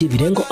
Virengo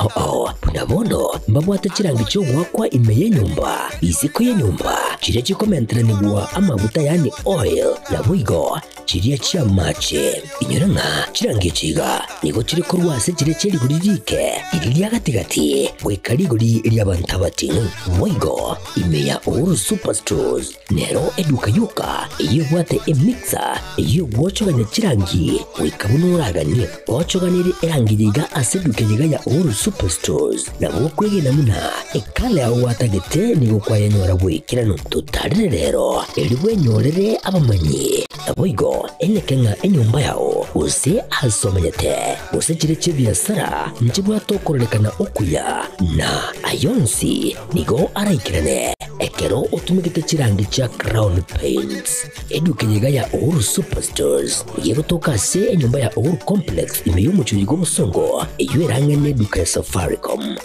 punabono mbabwata chirangi cyo gwakwa imeye nyumba isiko ye nyumba chire chikomentera nibwa amavuta yani oil na bwigo chiriya chia mache inyoranga chirangi chiga nigo chire korwase chire cheri guririke iriya gatigati wekari guri iriya bantabati bwigo imeya Uhuru Superstores nero eduka yuka iyo bwate emixer iyo gwochoganya chirangi wekabunuraganye gwochoganire erangiriga aseduke ya Uhuru Superstores na wokwege namuna ekale aho watagete nigo kwa yanyora bwikirano tutari rero eriwe nyorere abamanyi aboigo elekenga enyumba yao use asomanyete use chire chibiasara njibwa tokorekana okuya na ayonsi nigo araikirane ekero utumigite chirangi cha Crown Paints eduke nyega ya Uhuru Superstores yego tokase enyumba ya Uhuru Complex imeyumuchurigo musongo eyuerange neduka ya Safaricom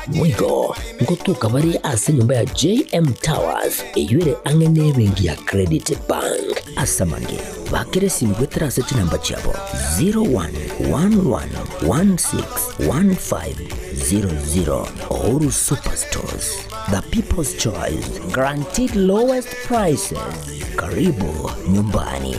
mwigo ngotuka bari ase nyumba ya JM Towers eyuere angene bengi ya Credit Bank asamange bakere simgwetera seti namba chabo 0111161500 Uhuru Superstores, the people's choice, guaranteed lowest prices. Karibu nyumbani.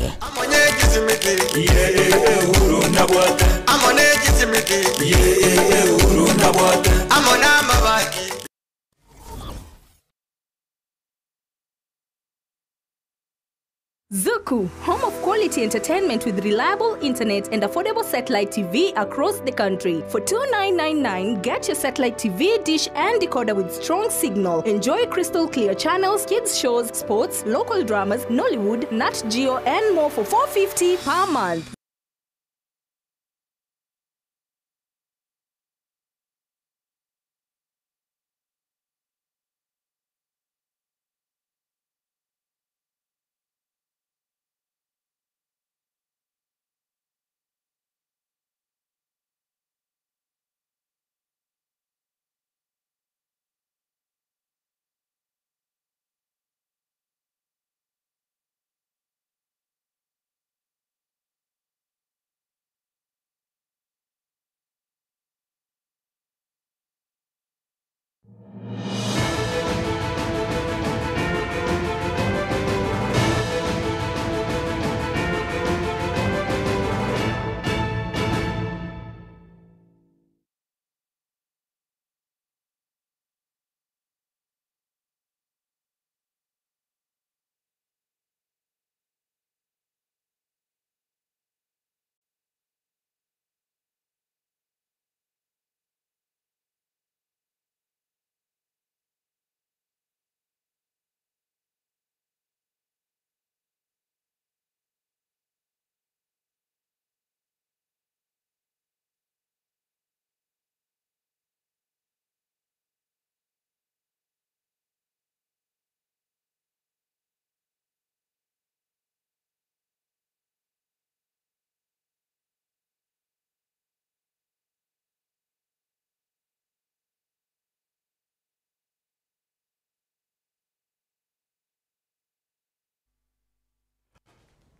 Zuku, home of quality entertainment with reliable internet and affordable satellite TV across the country. For $29.99, get your satellite TV dish and decoder with strong signal. Enjoy crystal clear channels, kids shows, sports, local dramas, Nollywood, Nat Geo, and more for $4.50 per month.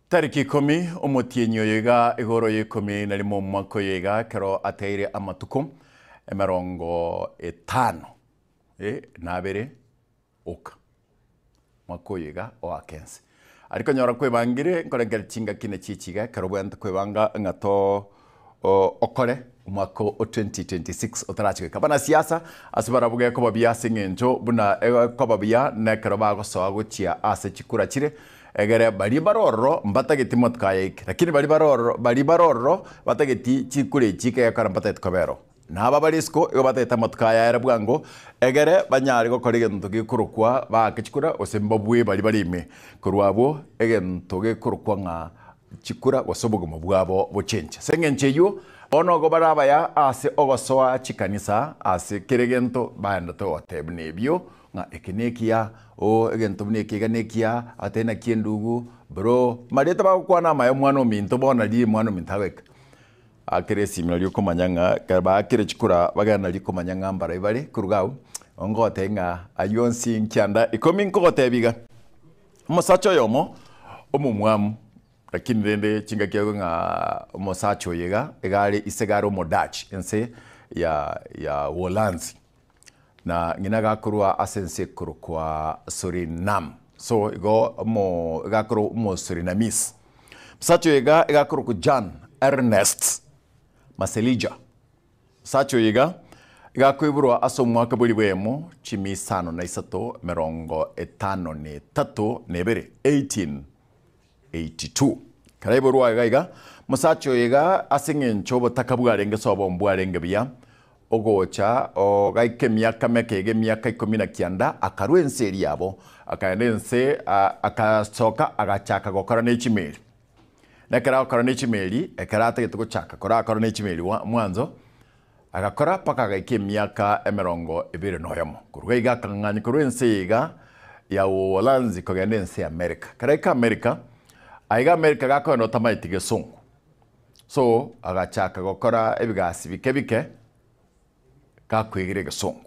Tariki 10 omotienyo yega igoro yikumi na limo mwako yega kero ateire amatuko emerongo etano nabere oka mwako yega o akense ariko nyora kwebangire nkorengera chinga kine chichiga kero bwenta kwebanga ngato okore mwako 2026 otarachike kabana siasa asibara buge ko babia singenjo buna ko babia na kero bago so guchia ase chikura chire egere bari baroro mbatageti motkaye lakini bari baroro batageti chikure chike yakara mbatet kobero naba barisko ego bateta motkaya era bwango egere banyari go korige ntugi kurukwa ba kichikura osembabwe bari barime kurwabo egento ge kurukwa nga chikura wasobogo mabwabo bochencha sengencheyo ono go barabaya ase ogosoa chikanisa ase kiregento banda to otebnebyo nga ekinekia o egento bnekiga nekia atena kiendugu bro mareta ba kwana mayo mwana minto bona li mwana mintaweka akere simira lyo komanyanga kaba akere chikura bagana liko manyanga mbara ibale kurugau ongo tenga ayonsi nkyanda ikominko gotebiga musacho yomo omumwamu lakini rende chinga kiago nga mosacho yega egare isegaro modach ense ya Uholanzi na ngina gakorwa asense kuru kwa Suriname so gakorwa mo Surinamis msacho igakuru ku John Ernest Maselija msacho igakwibirwa aso mwaka buri bwemo chimi sano na isato merongo etano ni tatu nebere 1882 karaiborwa iga musacho asingen chobo takabwarenge sobo mbwarenge biya ogocha o gaike miaka mekege miaka 19 akarwenseri yabo akaendense akasoka agachaka gokora n'echimeri nekera gokora n'echimeri ekarata gituko chaka kora akora n'echimeri mwanzo agakora paka gaike miaka emerongo ebere noyamo kurwega kangani kurwense ya Uholanzi kogendense America kareka America aiga America gakono tamaitige songo so agachaka gokora ebigasi bike kakwigire gesongo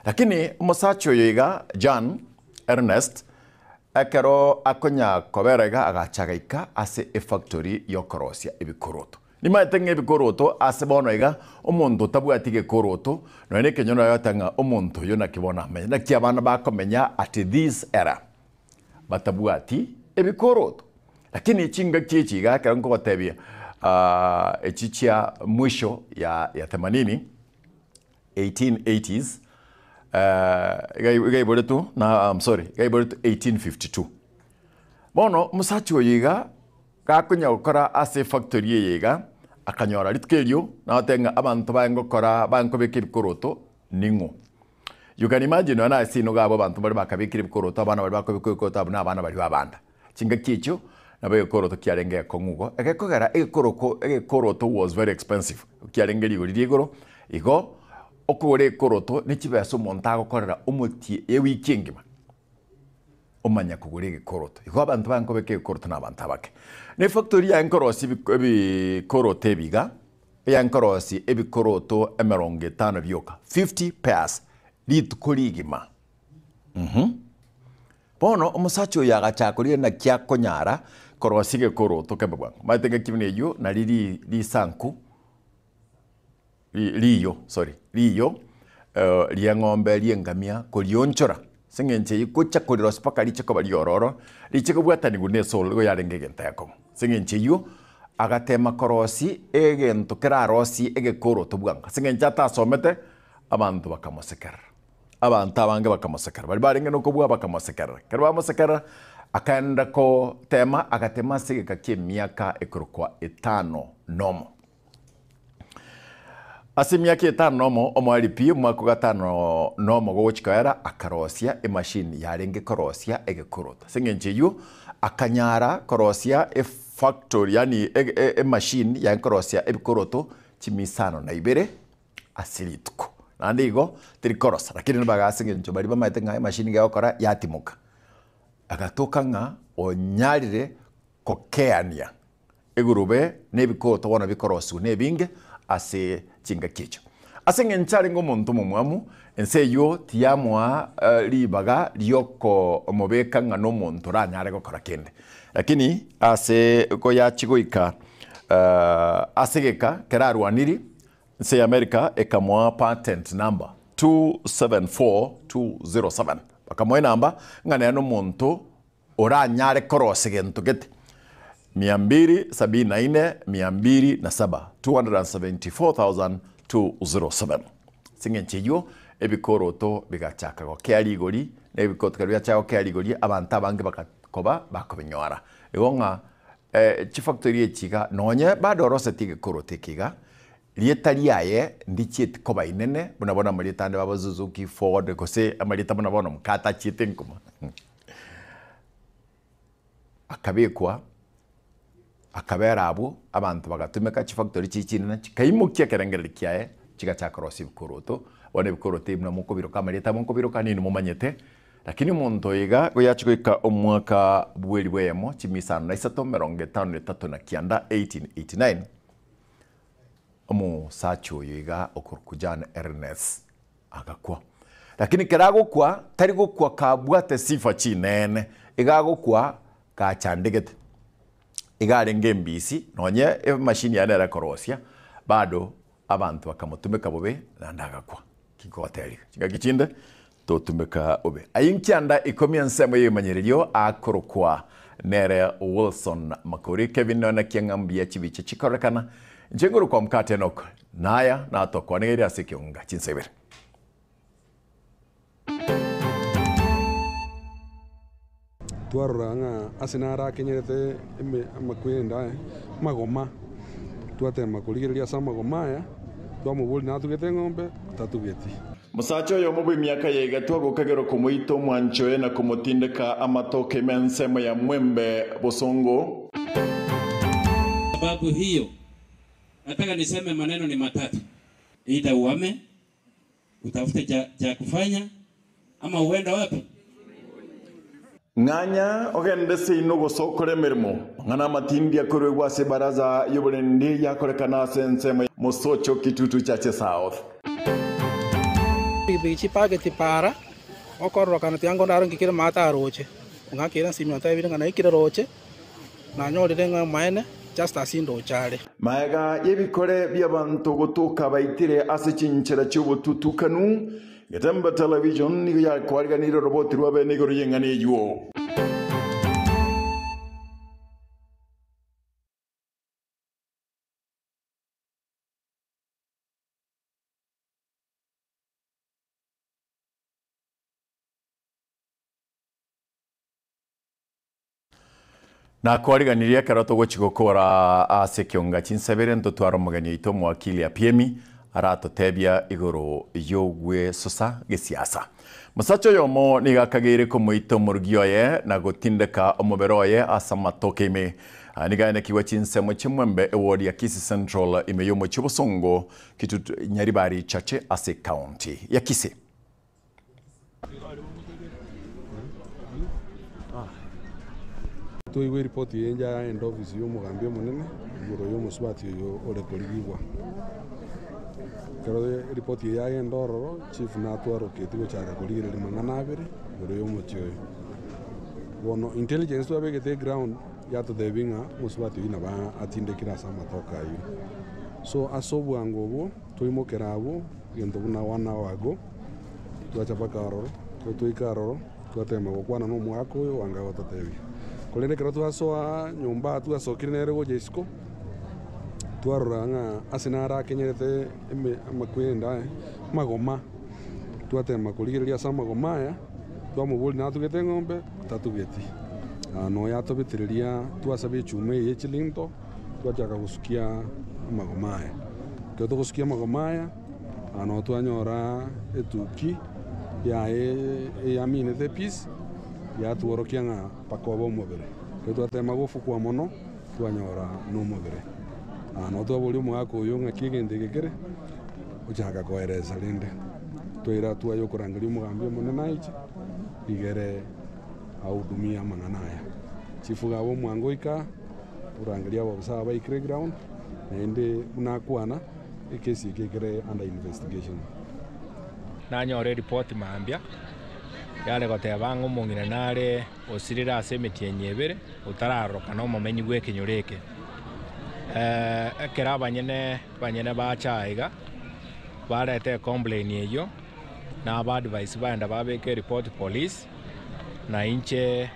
lakini umusacho yiga John Ernest akero akonya koberega agachagaika ase factory yokorosia ebikoroto nimatenge ebikoroto ase bono iga omuntu tabwatige koroto no ene kenyono yotanga omuntu yona kibona me na kiabana bakomenya at this era batabwati ebikoroto lakini chinga chichiga kero ngo batebia echichia mwisho ya 1880s gaiboretu na gaiboretu 1852 bono musacho yiga gakunya gukora ase factory yiga akanyora litkerio na tenga abantu bangokora bankobeka ibikoroto ningo you can imagine ana sino gabo abantu bari bakabika ibikoroto abana bari bakobeka ibikoroto abana abana bari babanda chinga kicho nabe ikoroto kiarenge kongugo ekekogera ikoroto was very expensive kiarenge ligoro igo okore koroto nikibeso montago korera umuti ewikingima omanya kugure ikoroto igo abantu bankobeke ikoroto nabantu abake ne factory ya nkorosi bikoroto ebiga ya nkorosi ebikoroto emeronge 5 byoka 50 pairs litkuligima bono omusacho yagachakorie na kyakonyara korosige koroto kebagwa matenge kibineyo na li sanku liyo liya ng'ombe liengamia kolionchora singenche ikucha koliro spaka licheko baliororo licheko bwatani gune sol go yarenge gentako singenche yo agatema korosi egento kerarosi egekoroto bwanga singenche atasomete abantu bakamosekera abantu abange bakamosekera bali barenge no kubwa bakamosekera kerwa mosekera akaenda ko tema agatema sigeka miaka ekurukwa 5 nomo asimiaki 5 nomo omwalipi mwako 5 nomo gochikaera akarosia emashini yarenge korosia egekorota singenche yu akanyara korosia factory yani machine ya korosia ebikoroto chimisano na ibere asilituko nandigo trikorosa lakini bagasingencho bari bamaitenga machine gakora yatimuka agatoka nga onyarire kokeania egurube nebikoroto bona bikorosu nebinge ase chinga kicho asenge nchari ngo muntu mumwamu ense yo tiamwa libaga lioko omobeka nga no muntu ranyare gukora kende lakini ase ko yachigoika asegeka kerarwaniri nse America ekamwa patent number 274207 bakamwa namba ngane no muntu oranyare korose gento gete 274,207 singenche yo ebikoroto bigachaka go kealigori nebikoroto bigachaka kealigori abantu abange bakakoba bakobinyora igonga chifactory echiga nonye bado rose tige korote kiga lietali yaye ndichiet koba inene bunabona malitande baba Suzuki Ford kose amalita bunabona mukata chitenkuma akabekwa akabera abo abantu bagatumeka chifactory chichina chikaimukia kerengere kiaye chigachakorosi bikoroto bone bikorote ibna mukobiro kamalita mukobiro kanini mumanyete lakini muntu yiga goyachikoika omwaka bweli bwemo chimisano na 353 na kianda 1889 omu sacho yiga okurukujana Ernest agakwa lakini kerago kwa tarigo kwa kabwate sifa chinene igago kwa ka chandegete igarenge mbisi nonye machine ya nera korosia bado abantu bakamutumika bobe na ndagakwa kigoteri kigagichinde totumika obe ayinkyanda ikomia nsemo yemanyererio akorokwa nere Wilson Makori Kevin na kiangambia chibiche chikorekana njenguru kwa mkate nok naya na atokwa nere asikiunga chinsebere twaroranga asinara kenyerete amakwenda magoma twatema kuligereria sama gomaya twamubuli natugete ng'ombe tatugeti musacho yo mubi miaka yega twago kagero kumuito mwancho na kumutindika amatoke mensemo ya Mwembe Bosongo. Sababu hiyo nataka niseme maneno ni matatu. Ida uame, utafute cha kufanya ama uenda wapi? Nganya ogende sino gosokore mirimo ngana matindi akore gwase baraza yoburendi yakorekana sensemo musocho kitutu chache South. Bichi pageti para okorro kana tiango ndaro ngikira mata roche ngakira simyota ibiri ngana ikira roche na nyolire nga maene just asindo chale maega yebikore byabantu gotuka baitire ase chinchera cy'ubututukanu Getamba television ni ya kwariganira roboti rwabe nigoro yengane yuo na kwariganiria karato gochigokora ase kionga chinsebere ntotwara mugani ito mwakili ya piemi arato tebia igoro yogwe sosa gesiasa musacho yomo ni gakagire ko muito murgiyoye na gotindeka omuberoye asamatoke ime nigane kiwa chinsemo chimwembe award ya Kisii Central imeyomo chibosongo kitu nyaribari chache ase county ya Kisii. tuiwe ripoti yenja end office yo mugambia munene igoro yo musubati yo ore kurigwa kero ripoti ya endororo chief na twaro ketigo chaka kurigire mangana abere igoro yo mucho bono intelligence to abegete ground ya to debinga musubati ina ba atinde kira sama toka yo so asobu angobo tuimokerabo gento buna wana wago tuachapa karoro tuikaroro twatema gukwana no mwako yo wanga gotatebi kolene kero twasoa nyumba twasokire nere go jesco twaroranga asinara kenyerete amakwenda magoma twatema kuligereria sama gomaya twamubuli natugete ng'ombe tatugeti no yatobitiriria twasabe chume yechilinto twachaka gusukia magomaya kyo tugusukia magomaya no twanyora etuki ya minete piece ya tuorokia nga pakobo mobere kyo twatema gufukwa mono twanyora no mobere no twabuli mwako yo nga kigende gekere uchaka koereza linde twira twayo kurangiria mugambia munene ichi igere audumia manganaya chifu gabo mwangoika urangiria bo saba ikre ground nende unakwana ikesi kekere under investigation nanyore report mambia yale goteba ng'omong'ina nare osirira ase emiti enyebere utararoka no momenyi gwe kinyoreke ekera banyene bachaiga barete complain eyo na ba advice baenda babeke report police na inche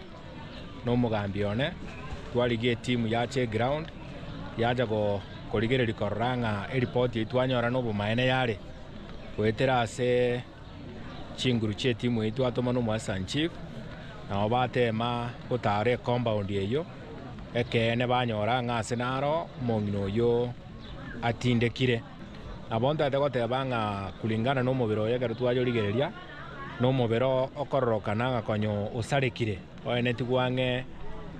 no mugambione twaligie team yache ground yaja go koligere likoranga report itwanyora no bumaene yale kwetera ase chinguru che timu itu atoma no mwasan chief na batema utare compound eyo ekene banyora ngase naro mongino yo atindekire abonda tegoteba nga kulingana no mubiro yegero twajorigereria no mubiro okororokana nga konyo usarekire oene tigwange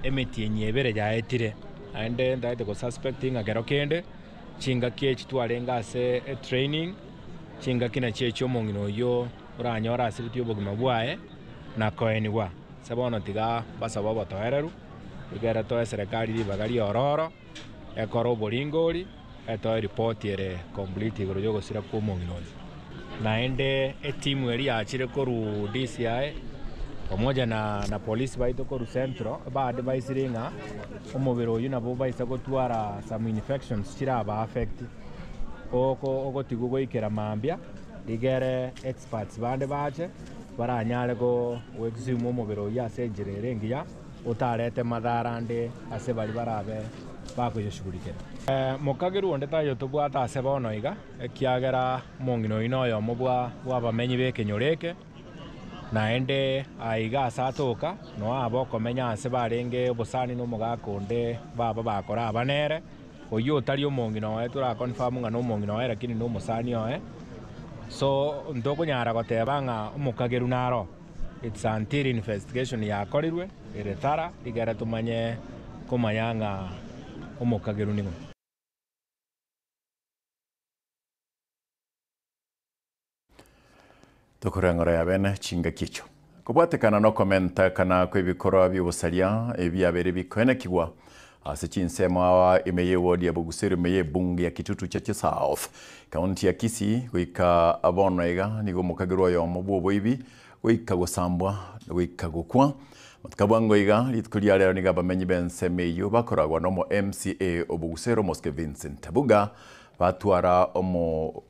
emiti enyebere yaetire ande ndaite go suspecting agero kende chinga kiechi twarenga ase training chinga kina checho mongino yo uranyora asibiti obogima bwae na koeniwa sabono tiga basaba batoereru igera to serikali libagari ororo ekoro boringori eto report ere complete igoro yogo sira ko mongino naende timu eri achire koru DCI pamoja na polisi baito koru centro ba advice ringa omubiro yuna bo baisa gotwara some infections chira ba affect ogotiga goikera mambia rigere experts bande bache baranyare gwekisima omobere oyo ase enchera ere engiya otarete madhara nde ase bari barabe bakoyeshughulikera. Mokageru onde tayo tobwata ase bono iga ekiagera mongino oyo noyomo bwabamenyi bekenyoreke naende aiga ase atoka no abo okomenya ase barenge obosani na omogaka onde baba bakora abanere oyo otari omongino oye turakonfirm ng'a nomongino oye lakini no omosani oye so ntokonyara goteba ng'a omokageru naro it's until investigation yakorirwe eretara rigere tumanye komanya ng'a omokageru nigo. Tukurengora ya bene chinga kicho kubwatekana no komenta kana kwebikora byobusalia ebyabere bikoene kigwa ase chinsemo awa imeye wodi ya Bogusero imeye bunge ya Kitutu Chache South kaunti ya Kisii goika abono ega nigo mokageru oyo mobwo ibi goika gosambwa goika gukwa matkabwango iga litkulia lero niga bamenyi bensemeyo bakoragwa no mo MCA Obogusero Moske Vincent Tabuga batwara omo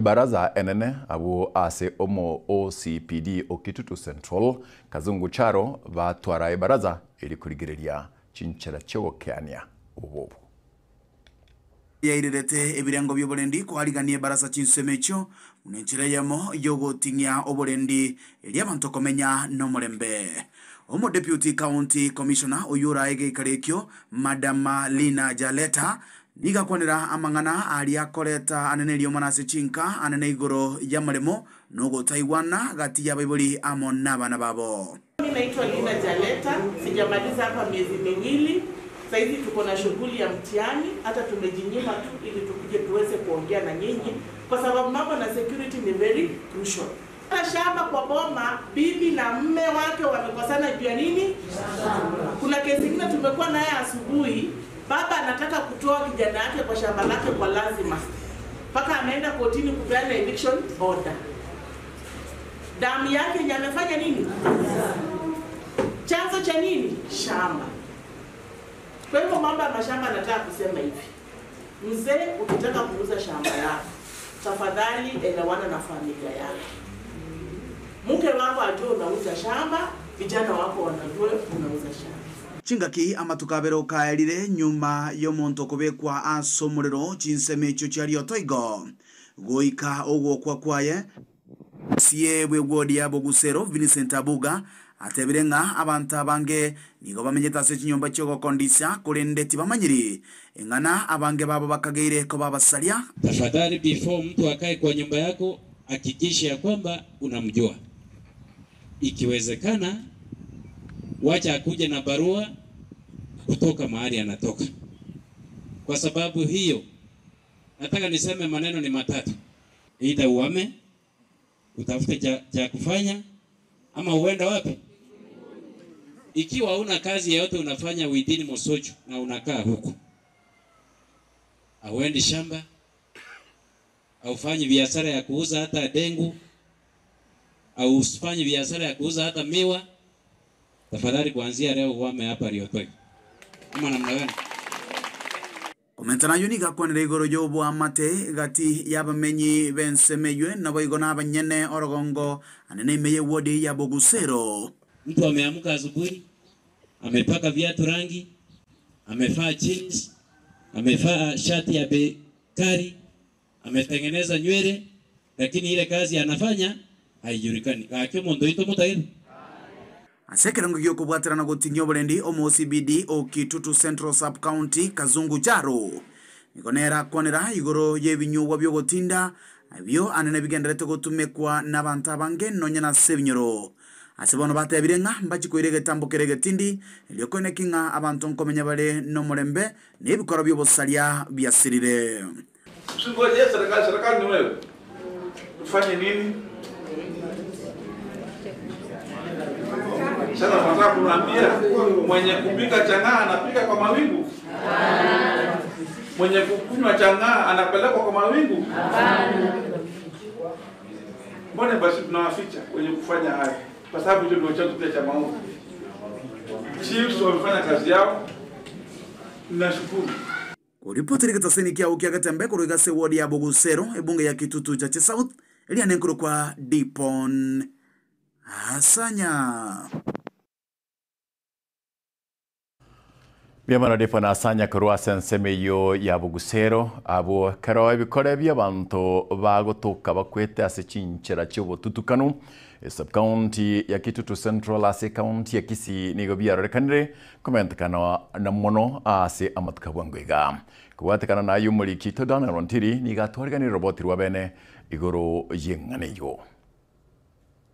baraza enene abo ase omo OCPD Okitutu Central Kazungu Charo batwara baraza ili kurigireria chinchera cyogokeania ubobo yairerete ebirengo byobolendi ko hariganie baraza chinsemecho unenchira yamo yogotinya obolendi eli abantu komenya no mulembe omo deputy county commissioner oyura ege karekyo Madam Lina Jaleta niga kwanira amangana ali akoreta anene lyo manase chinka anene igoro ya maremo nogo Taiwana gati ya Bible amo nabana babo. Mimi naitwa Lina Jaleta, sijamaliza hapa miezi miwili. Sasa hivi tuko na shughuli ya mtihani, hata tumejinyima tu ili tukuje tuweze kuongea na nyinyi kwa sababu mambo na security ni very crucial. Shamba kwa boma, bibi na mme wake wamekosana juu ya nini? Kuna kesi nyingine tumekuwa naye asubuhi. Baba anataka kutoa kijana yake kwa shamba lake kwa lazima. Paka ameenda kotini kupeana eviction order. Damu yake amefanya nini? Chanzo cha nini? Shamba. Kwa hivyo mambo ya mashamba nataka kusema hivi. Mzee ukitaka kuuza shamba yako, tafadhali elewana na familia yako. Mke wako ajue unauza shamba, vijana wako wanajua unauza shamba. Chingaki amatukabero kaerire nyuma yomonto kubekwa asomurero chinsemecho chario toigo goika ogwo kwaye siebwe wodi ya Bogusero Vincent Abuga atebirenga abantu abange nigo bamenyeta se chinyomba cyo kondisa kurendeti bamanyiri engana abange babo bakageire ko babasalia. Tafadhali before mtu akae kwa nyumba yako hakikisha ya kwamba unamjua. Ikiwezekana wacha akuje na barua kutoka mahali anatoka. Kwa sababu hiyo nataka niseme maneno ni matatu. Ita uame, utafute cha kufanya ama uenda wapi? Ikiwa una kazi yoyote unafanya within Mosocho na unakaa huku, auendi shamba, au fanyi biashara ya kuuza hata dengu, au usifanyi biashara ya kuuza hata miwa, tafadhali kuanzia leo uame hapa Riotoi. Kama namna gani? Komentana yunika kwanire igoro jobo amate gati yabamenyi bensemeywe na boigona abanyene orogongo anene meye wodi ya Bogusero. Mtu ameamka asubuhi, amepaka viatu rangi, amevaa jeans, amevaa shati ya bekari, ametengeneza nywele, lakini ile kazi anafanya haijulikani. Akiwa ndo ito mutairi. Asekerango gyoko bwaterana gotinyo bolendi omo CBD Okitutu Central Sub County Kazungu Charo nikonera kwanera igoro yebinyugwa byo gotinda abyo anene bigenderete gotumekwa nabantu abange nonyana sebinyoro asebono batebirenga mbachikoirege tambokerege tindi lyokone kinga abantu nkomenya bale no mulembe nebikoro byo bosalia byasirire. Singoje serikali ni wewe ufanye nini? Sasa nataka kuambia mwenye kupika chang'aa anapika kwa mawingu. Mwenye kukunywa chang'aa anapelekwa kwa mawingu. Mbona basi tunawaficha wenye kufanya haya? Kwa sababu hicho ndio chanzo cha maovu. Chiefs wamefanya kazi yao. Ninashukuru. kuripoteri kitaseni kia ukia gatembe kuruga se ward ya Bogusero ebunge ya Kitutu Chache South elia nenkuru kwa Dipon Asanya. Biamana Dipon Asanya kurwa sensemeyo ya Bogusero abo karo ebikore by'abantu bagotoka bakwete ase chinchera cy'obututukanu sub-county ya Kitutu Central ase county ya Kisii nigo byarorekanire komentekana na mono ase amatukabwangwega kubatekana na yumuri kito dana rontiri nigatwarigani roboti rwabene igoro yenganeyo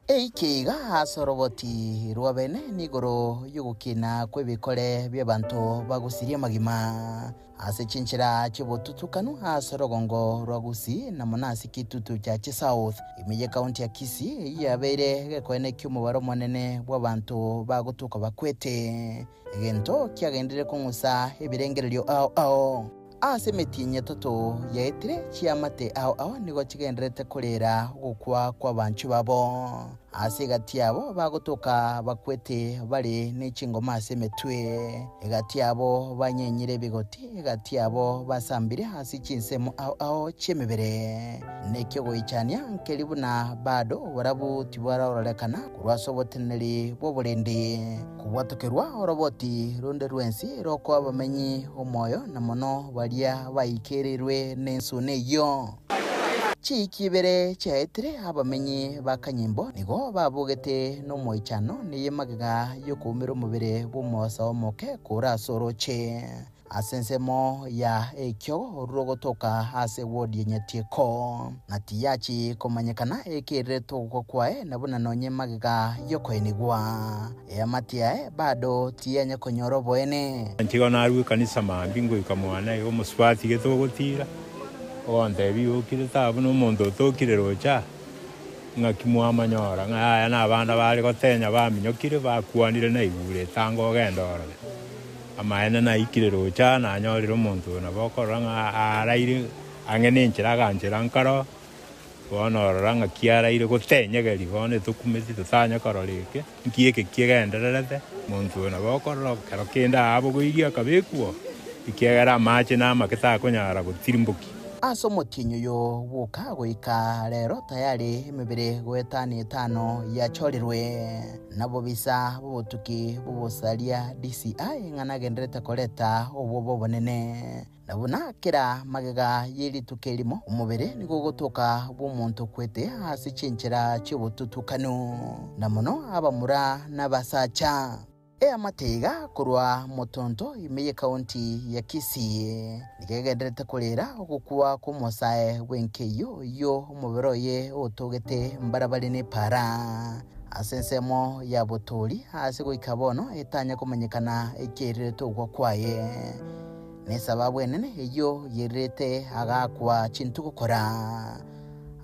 eikiga asoroboti rwabene nigoro yugukina kwebikore by'abantu bagusirie magima ase chinchira cy'obututukanu asorogongo rwagusi na monasi Kitutu Chache South imiye county ya Kisii yabere gekwene cy'umubaro munene bw'abantu bagutuka bakwete egento kyagendere kungusa ebirengererio ao ase metinye toto yaetire chiamate ao nigo chigenderete kurera gukwa kwa banchu babo ase gati yabo bagotoka bakwete bari n'ikingoma ase metwe egati yabo banyenyire bigoti egati yabo basambire hasi chinsemo ao chemebere nekyo goichania nkelibuna bado warabu tibararorekana kurwasoboteneri boburende kubwatokerwa oroboti runde rwensi roko abamenyi omoyo na mono baria baikerirwe n'ensune yo chikibere chaetire abamenyi bakanyimbo nigo babugete no moichano niyemaga yokumira umubere bw'umusa omoke kurasoroche asensemo ya ekyo rogotoka ase ward yenyetieko natiyachi komanyekana ekireto kwae nabuna nonyemaga yokoenigwa yamatiae bado tiyanya konyoro boene ntigo naru kanisa mambingo ikamwana yo muswati getogotira onde biukire tabu no mondo tokire rocha ngakimwa manyora ngaya na banda bali gotenya baminyokire bakwanire na igure tango gendora amaene na ikire rocha na nyorire omonto na bokoranga araire angene nchira nkaro bonorora ngakiara ire gotenyegeri bone tukumeti tutanya karoreke nkieke kiegendererete monto na bokorora karo kenda abo goigia kabekuo ikiagara mache na maketa konyara gotirimboki aso motinyo yo buka goika rero tayari emebere gwetani 5 yachorirwe nabo bisa bubutuki bubusalia DCI nganagenderete koleta obobo bonene nabuna kira magega yiri tukelimo umubere nigo gotoka bw'umuntu kwete hasi chinchira cy'obututukanu namono abamura nabasacha amatega kurwa motonto imiye county ya Kisii nigegenderete kurera gukua kumusae wenkeyo yo umuberoye otogete mbarabari ne para asensemo ya botori hasi goikabono etanya kumenyekana ekireto gwa kwaye ne sababu enene iyo yerete agakwa chintu gukora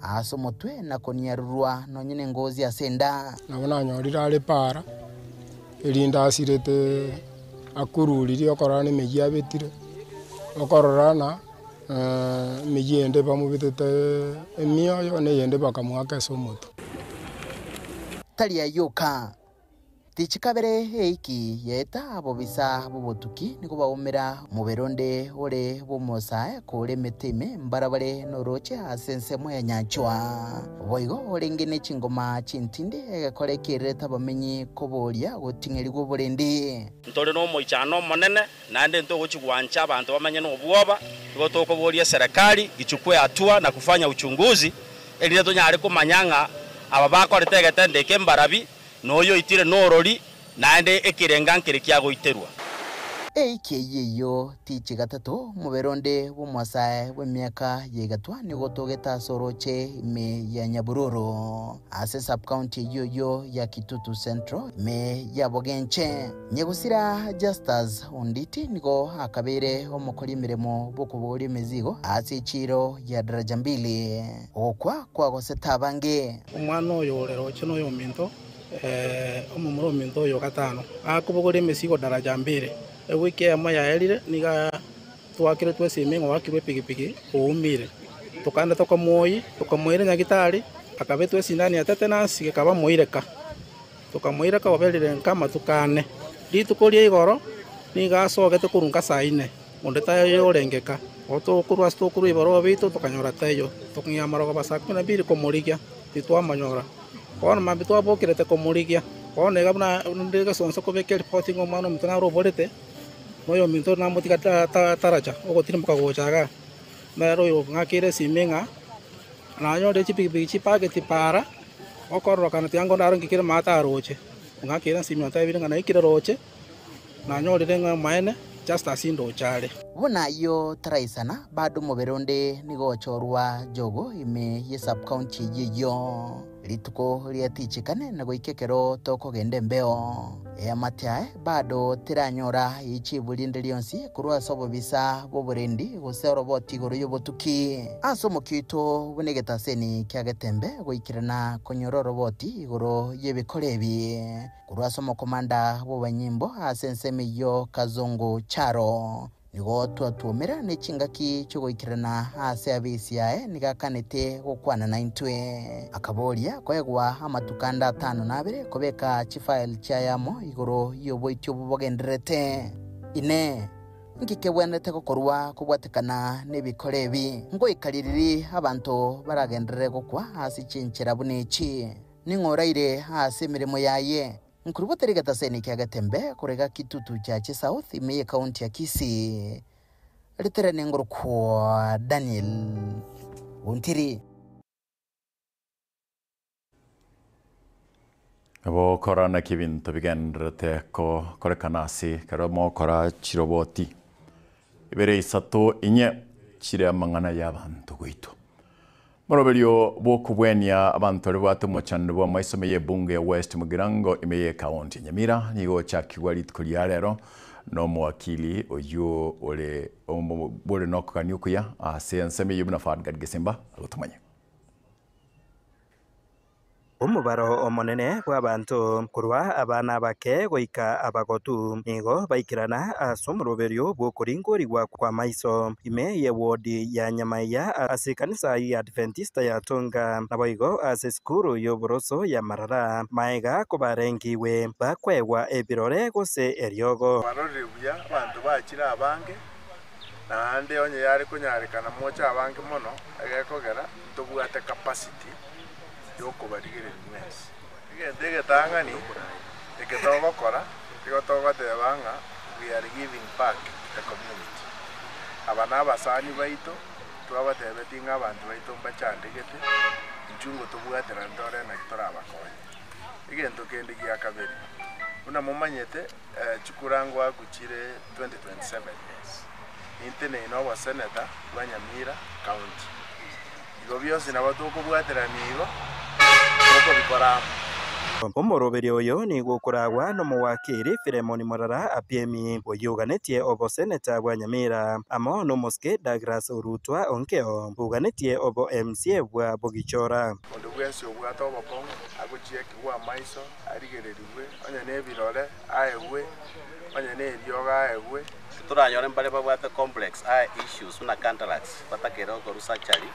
aso motwe na koniarurwa nonyine ngozi asenda nabona nyorira ale para elinda asirete akururiri okorana meji abetire okororana meji ende bamubitete emioyo ne yende bakamwaka somoto talia yoka tichikabere eiki yeta abo bisa bubutuki niko baumira muberonde ore bomosae kore meteme mbarabare noroche asensemo ya nyachwa boigo orengene chingoma chintindi egakore kireta bamenyi koboria gotingeri go borende ntore no moichano monene nande ntogo chigwancha abantu bamenye no bwoba gotoko boria serikali ichukue hatua na kufanya uchunguzi eli tonyare kumanyanga aba bakorete getendeke mbarabi noyo itire norori naende ekirenga nkiri kya goiterwa eikiyeyo tichi gatatu muberonde bw'umusae bw'emyaka yegatwa nigo togeta soroche me ya Nyabururu ase sub-county yoyo ya Kitutu Central me ya Bogenche nyegusira Justus Onditi nigo akabere omukori miremo bokubori mezigo ase chiro ya daraja 2 okwa kwa gosetabange umwana oyo rero chino yo minto omumuro minto yo gatano akubogore mesigo daraja 2 ewiki ya maya elire niga twakire twesime ngo wakirwe pigipigi oumire tukanda tukamoire nyagitari akabe twesindani atete nasi kaba moireka tukamoireka wabelire nkama tukane litukorie igoro niga soge tukurunga saa 4 onde tayo orengeka otokurwa stokuru ibaro bitu tukanyora tayo tukinya marogo basakuna biri komorikia titwamanyora ona mambitwa bokirete komorikia ona gabna ndega sonso kobeke reporting omano mtana roborete moyo minto na mutika taracha ogotiri mukagochaga mero yo ngakire simenga na nyo de chipi paketi para okorro kana tiango ndaro ngikire mata roche ngakire simyo tayo ngana ikire roche na nyo de nga maene just asindo chale bona yo taraisana bado moberonde nigochorwa jogo ime ye sub county yiyo rituko riatichikane na goikekero tokogende mbeo matiae bado tiranyora ichibulinde lionsi kurwa sobo bisa boburendi gosero botigoro yobotuki asomo kito bunegeta seni kyagetembe goikirana konyororo boti igoro yebikorebi kurwa somo komanda bobanyimbo asenseme yo Kazungu Charo nigo twatuomera n'ekingaki cyo goikirana ase abisiae nigakanete gukwana na intwe akaboria kwegwa amatukanda 52 kobeka chifile cyayamo igoro yoboityo bubogenderete ine ngikebwenete gokorwa kubwatekana n'ebikorebi ngo ikaliriri abantu baragenderere gukwa hasi cinchira bunichi ningoraire hasi mirimo yaye Nkurubotere gataseni kya gatembe kurega kitutu cha South imeye county ya Kisii. Literane ngoro kwa Daniel Untiri. Abo kora na kibinto bigendrete ko kore kanasi karo mo kora chiroboti. Ibere isato inye chire amangana y'abantu gwitu. Moroberio bokubwenya abantu rwatu mochando bwa maisome ye bunge West Mugirango imeye county Nyamira nigo chakigwa litkulia rero no mwakili oyo ole bole nokukanyukuya asenseme yibuna fadgad gesemba agutumanye Umubaro omonene bw'abantu kurwa abana bake goika abagotu nigo baikirana asomroberio bwokuringorigwa kwa maiso ime ye wodi ya Nyamaiya ase kanisa ya Adventista ya Tonga naboigo ase skuru yo Boroso ya Marara maiga kubarengiwe bakwegwa ebirore gose eriogo baroribuya abantu bakira abange nande onye yari kunyarekana mocha abange mono agekogera tubwate capacity yoko barigere mwese igende tangani iketogo kora ikotogo tebanga we are giving back the community abana basani baito twabatebetinga abantu baito mbachandegete njungo tubwatera ndore na kitora abakoye igendo kende giya kabiri una mumanyete chikurango aguchire 2027 intene ino senator wa Nyamira county igo byose nabatuko bwatera nigo Omoroberio oyo ni gukuragwa no muwakiri Filemoni Morara apiemi oyuganetie obo seneta bwa Nyamira amo no moske Douglas Urutwa onkeo buganetie obo MCA bwa Bogichora ondo bwese obwato obopong aguchie kiwa maiso arigereriwe onye ne birore aewe onye ne ryoga aewe turanyore mbale babwate complex eye issues una cataracts batakero ko rusachari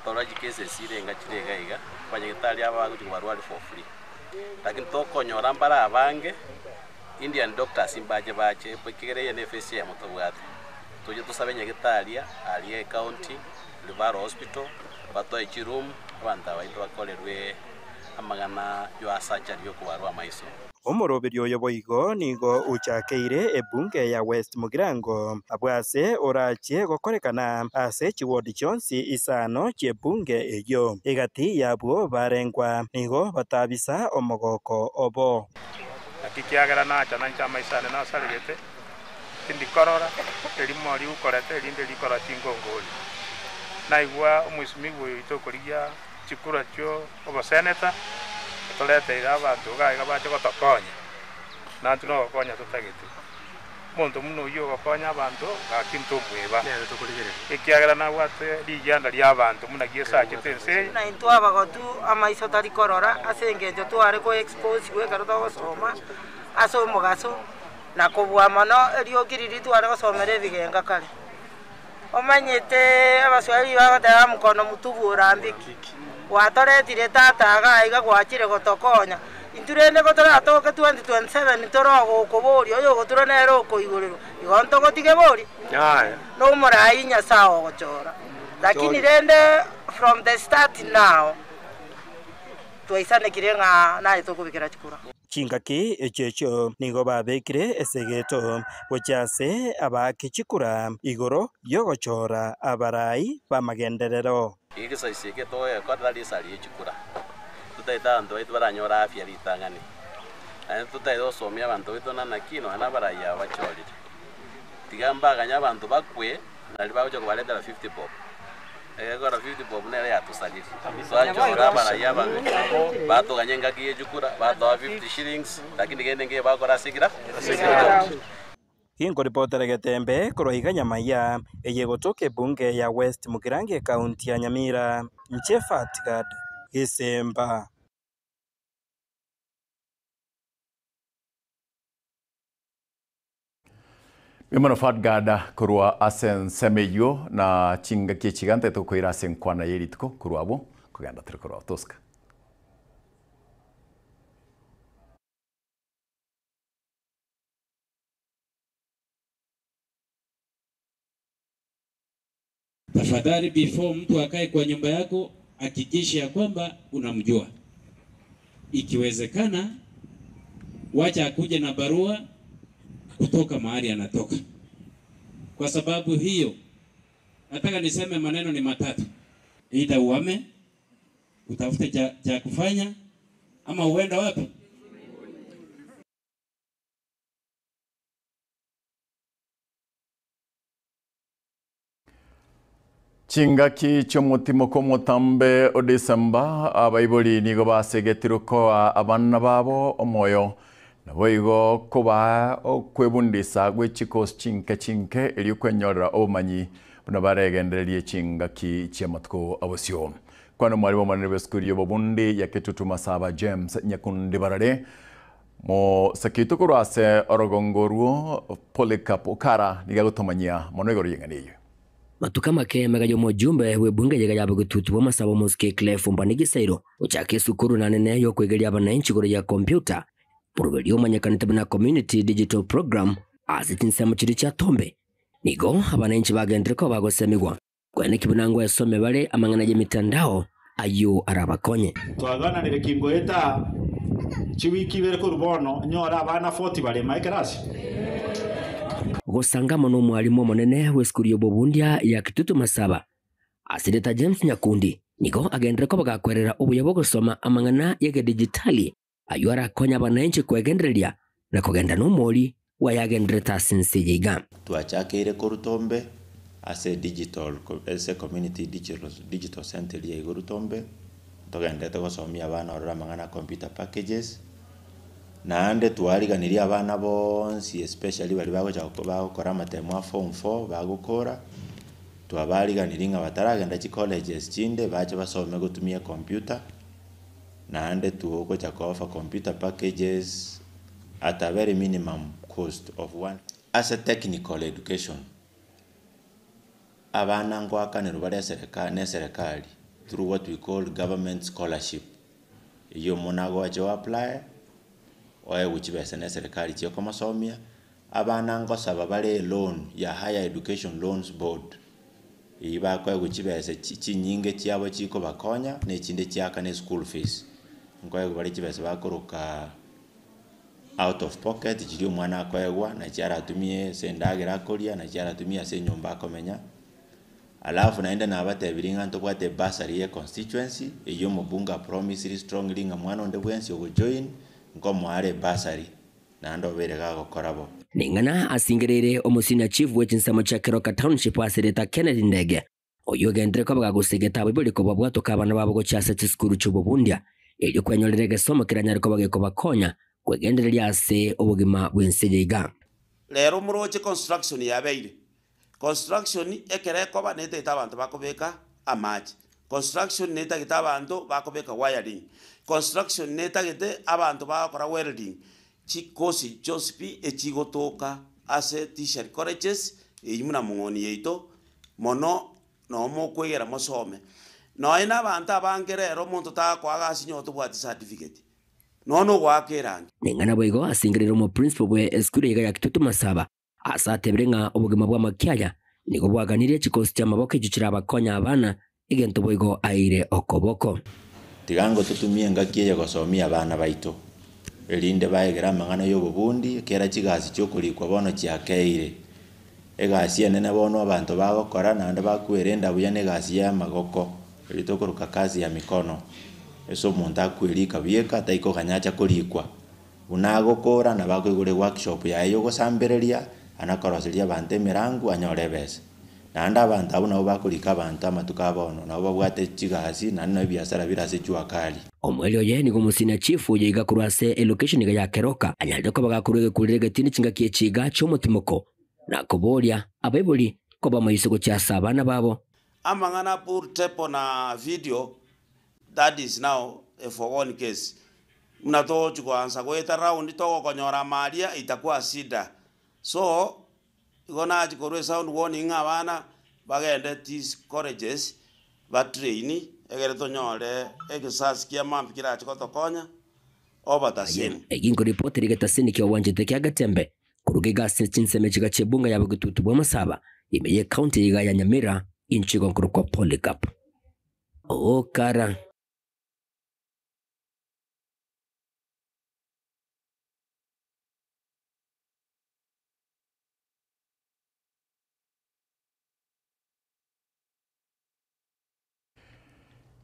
toraji cases irenga chirega banyegitali aba kubarwali for free lakini tokonyora mbara abange Indian doctors imbaje bache pekigere NFS ya mutobwate tuje tusabenye gitalia ali county Livaro hospital bato ichirum abanta baito bakolerwe amagana yo asachari yo kubarwa maiso Omoroberio yoboigo nigo uchakeire ebunge ya West Mugirango abwase orachie gokorekana ase chiwodi chonsi isano chebunge eyo egati yabwo barengwa nigo batabisa omogoko obo akikiagera na chana chama isane na saligete tindi korora elimo ali ukorete elinde likorati ngongoli naigwa omusimigo itokoria chikura cho obo senator tolete abantu gaiga bache gotokonya nantu no gokonya tutagete muntu muno yo gokonya abantu gakintu bweba ikiagera na gwate lijanda lya abantu munagie sache tense na into abagotu amaiso tari korora asengete tware ko expose gwe karo gosoma aso mugaso na kubwa mono eriokiriri tware gosomere bigenga kale omanyete abaswali bagatera mukono mutubura mbiki watoretire tata gaiga gwachire gotokonya inturende gotora toke 2027 torogo kobori oyo gotura nero koiguriro igonto gotige bori no morai nyasao gochora lakini rende from the start now twaisane kirenga na itokubikira chikura chingaki echecho nigo babekire esegeto gochase abakichikura igoro yogochora abarai bamagenderero igisa isike toye kodali sali echikura tutaita ndo baranyora afya litangani ane tutaito somya abantu bitona nakino ana baraya bachorire tigamba ganya abantu bakwe nali baje kubaletera 50 bob egora 50 bob nere yatusaliri twachora baraya bato ganyenga kiye chukura bato 50 shillings lakini gende nge bakora sigira Hingo ripotera Getembe kurohiga Nyamaiya eyegotoke bunge ya West Mugirange kaunti ya Nyamira Nchefatgad Gisemba. Mimano Fatgada kurua asen semeyo na chinga kichigante to kuira sen kwana yeritko kurua bo kuganda kurua toska. Tafadhali before mtu akae kwa nyumba yako hakikisha ya kwamba unamjua. Ikiwezekana wacha akuje na barua kutoka mahali anatoka. Kwa sababu hiyo nataka niseme maneno ni matatu. Either uame, utafute cha kufanya ama uenda wapi? Chingaki chomutimo komutambe o December abaiboli nigo basegetiroko abana babo omoyo naboigo kuba okwebundisa gwechikos chinke eri kwenyorera obumanyi buna baregendererie chingaki chiamatuko abosio kwano mwalimu manene beskuri obundi yaketutu masaba James Nyakundi barare mo sakito kurase orogongoruo Polycarp Okara nigagutomanyia mono yenganiyo matuka make megajo mojumbe webunge yega yabe gututu wa masabo muske Clef Mbanigi Sairo uchake sukuru na nene yo kwegeria abananchi goro ya computer purubelio manyakanite bana community digital program azitinse chiri cha Tombe nigo abananchi bagendreko bagosemigwa kwene kibunangwa yasome bale amangana je mitandao ayo arabakonye twagana nire kingo eta chiwiki bere ko rubono nyora abana 40 bale maikrasi gusangamo no mwalimu monene weskuri obobundia ya kitutu masaba asireta James Nyakundi nigo agendreko bagakwerera ubuyobo gusoma amangana yege digitali ayo arakonya abananchi kwegendereria na kugenda no moli wayagendreta sinse yiga twachakire ko Rutombe ase community digital center ya Rutombe togendete gusomia abana orora amangana computer packages naande twariganiria abana bonsi especially bali bagokora amatemo a form 4 bagokora twabariganiria bataragenda chi colleges chinde bache basome gutumia computer naande tugocha offer computer packages at a very minimum cost of one as a technical education abana ngwakaniro bari serikali through what we call government scholarship iyo munago acho apply oye uchibese ne serikali chiyo komasomia abana ngosaba bale loan ya higher education loans board iba kwa uchibese chinyinge chiabo chiko bakonya ne chinde chiaka ne school fees ngoye bali chibese bakoroka out of pocket chiri mwana akoegwa na chiara atumie sendagira kolia na chiara atumia se nyumba akomenya alafu naenda na abatebiringa ntobwate basari ye constituency iyo mubunga promise strongly nga mwana onde bwensi ogo join ngomo are basari na ndo berega gokorabo ningana asingerere omusina chief wechinsamo cha Keroka Township asireta Kennedy Ndege oyo gendreko bagagusegeta bibuli ko babwato kabana babo go cyase chiskuru cy'ububundia eri kwenyorere gesomo kiranyariko bageko bakonya kwegendereria ase obugima bwensejeiga lero muroche construction yabeire construction ekereko banete abantu bakobeka amaji construction neta gita abantu bakobeka wiring construction neta gite abantu bakora welding chikosi jospi echigotoka ase t-shirt colleges eyimuna mungoni yeito mono no mo kwegera mosome no ina abantu abangerero muntu ta kwaga sinyo to bwati certificate nono gwakiranga ningana boigo asingirira mu principal bwe eskuru yiga ya Kitutu Masaba asatebrenga obugima bwa makiaya nigo bwaganire chikosi cha maboko gichira abakonya abana igento boigo aire okoboko tigango tutumie ngaki ya gosomia abana baito elinde baegera mangana y'obubundi kera chigasi cyokurikwa bono kyakeire egasi enene bono abantu bagokora nande bakwerenda buya negasi ya magoko elitokoruka kazi ya mikono eso omonto akwirika bieka taiko ganyacha kurikwa unagokora na bakwigure workshop yayo gosambereria anakoroseria abantu emirango anyore bese nanda abantu abo nabo bakurika abantu amatuka bono nabo babwate chigasi nanno ebiasara birase chwakali omweli oye nigo musina chief yiga kurase location ya Keroka anyalde ko bagakurege kurege tini chinga kiechiga chomotimoko na koboria abebuli ko bamayisego cha sabana babo amangana pour tepo na video that is now a forgone case mnato chukwanza kweta round to konyora maria itakuwa sida so igona chikorwe sound warning abana bagende these colleges batrain egere tonyore exercise kia mambi kira chikotokonya over the same egingo report rigetasini kyo wanjete kya Gatembe kurugega sechinseme chiga chebunga yabo Kitutu bwa Masaba imeye county yiga ya Nyamira inchigo nkurukwa Polycarp okara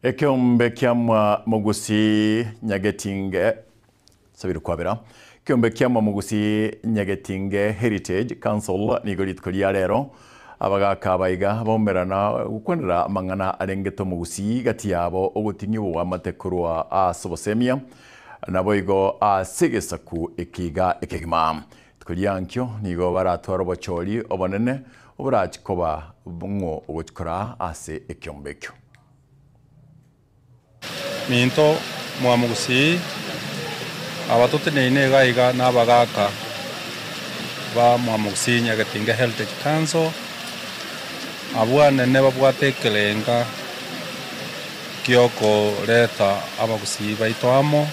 Ekiombe kiamwa Mugusi Nyagetinge sabiri kwabera kiombe kiamwa Mugusi Nyagetinge Heritage Council nigoritkolia rero abagaka abayiga bomberana gukwendera amangana arengeto Mugusi gati yabo ogutinyu wa matekurwa asobosemia naboigo asigesaku ekiga ekegima tkolyankyo nigo baratwara bocholi obonene oburachikoba bungo ogukora ase ekyombekyo minto mwa Mugusi abatote neine gaiga nabagaka ba mwa Mugusi Nyagetinge Heritage Council abwana ne babwate kelenga kioko leta abagusi baitwamo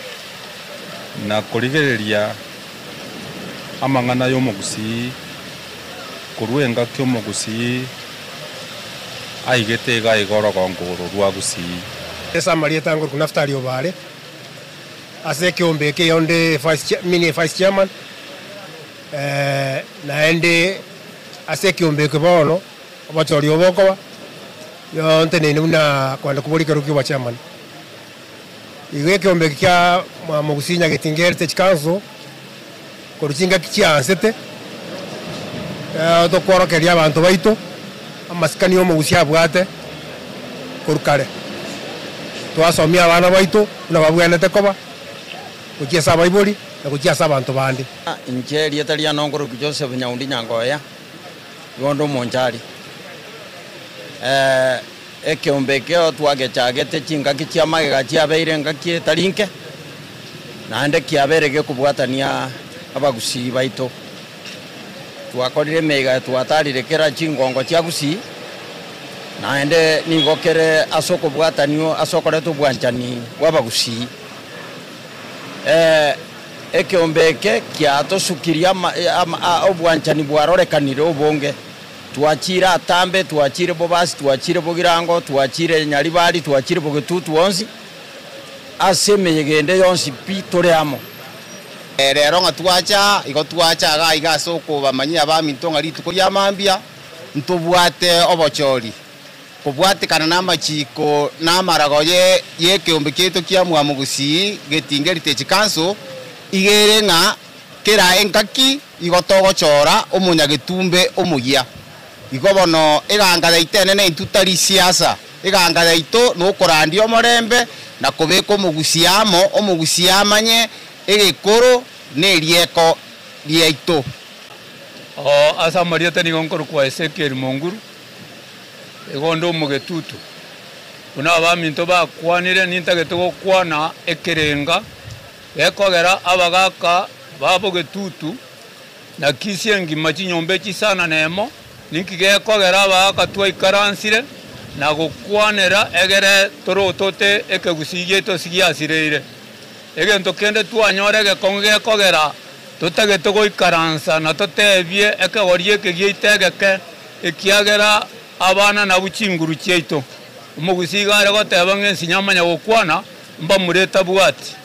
na kurigereria amangana yo Mugusi kuruenga kyo Mugusi aigete gaigoro gongoro rwagusi esa marieta ngor kunaftari obare ase kiombe ke yonde vice chairman na ende ase kiombe ke bono abachori oboko yonte ne una kwanda kubolika ruki wa chairman igwe kiombe kya Mugusi Nyagetinge Heritage Council koruchinga kichansete to kworokeria abantu baito amasikani yo Mugusi abwate korukare twasomia abana baito na babwanete koba kukiasa baibuli na kukiasa abantu bandi injeri etalia nongoro Joseph Nyaundi Nyangoya yondo monjari ekyombekeo twagechagete chinga kichiamagega chiabeire ngaki tarinke nande kiaberege kubwatania abagusi baito twakorire mega twatarire kera chingongo chiagusi naende nigokere asoko bwatanio asokore tubwanchani wabagusi ekyombeke kiato sukiria obwanchani bwarorekanire obonge twachira atambe twachire bobasi twachire bogirango twachire nyaribari twachire bogitutu onsi asemeyegende yonsi pitoreamo rero ngatwacha igo twacha ga igasoko bamanyia bamintonga rituko ya mambia ntubwate obochori kubwatikana na machiko na maragoye yekiombe kieto kia mwa Mugusi Nyagetinge Heritage Council igerenga kera enkaki igotogochora omunyagetumbe omugia igobono egangada itenene intutari siasa egangada ito nokorandio morembe na kubeko Mugusi amo omugusi amanye egekoro nerieko rieito asa marieta nigonkoro kwa Ezekiel Monguru egondo Mugetutu una baminto bakwanire nintagete kwana ekerenga ekogera abagaka babogetutu na kisiengi machinyombe chisana nemo ninkigekogera abagaka twaikaransire na gukwanera egere torotote ekegusigie tosigiasireire egento kende twanyore egekongo gekogera tutagete goikaransa na tutebie ekegori ekegie itegeke ekiagera abana na buchinguru chiaito omogusiga are goteba ng'ensi nyamanya gokwana mbamureta bwati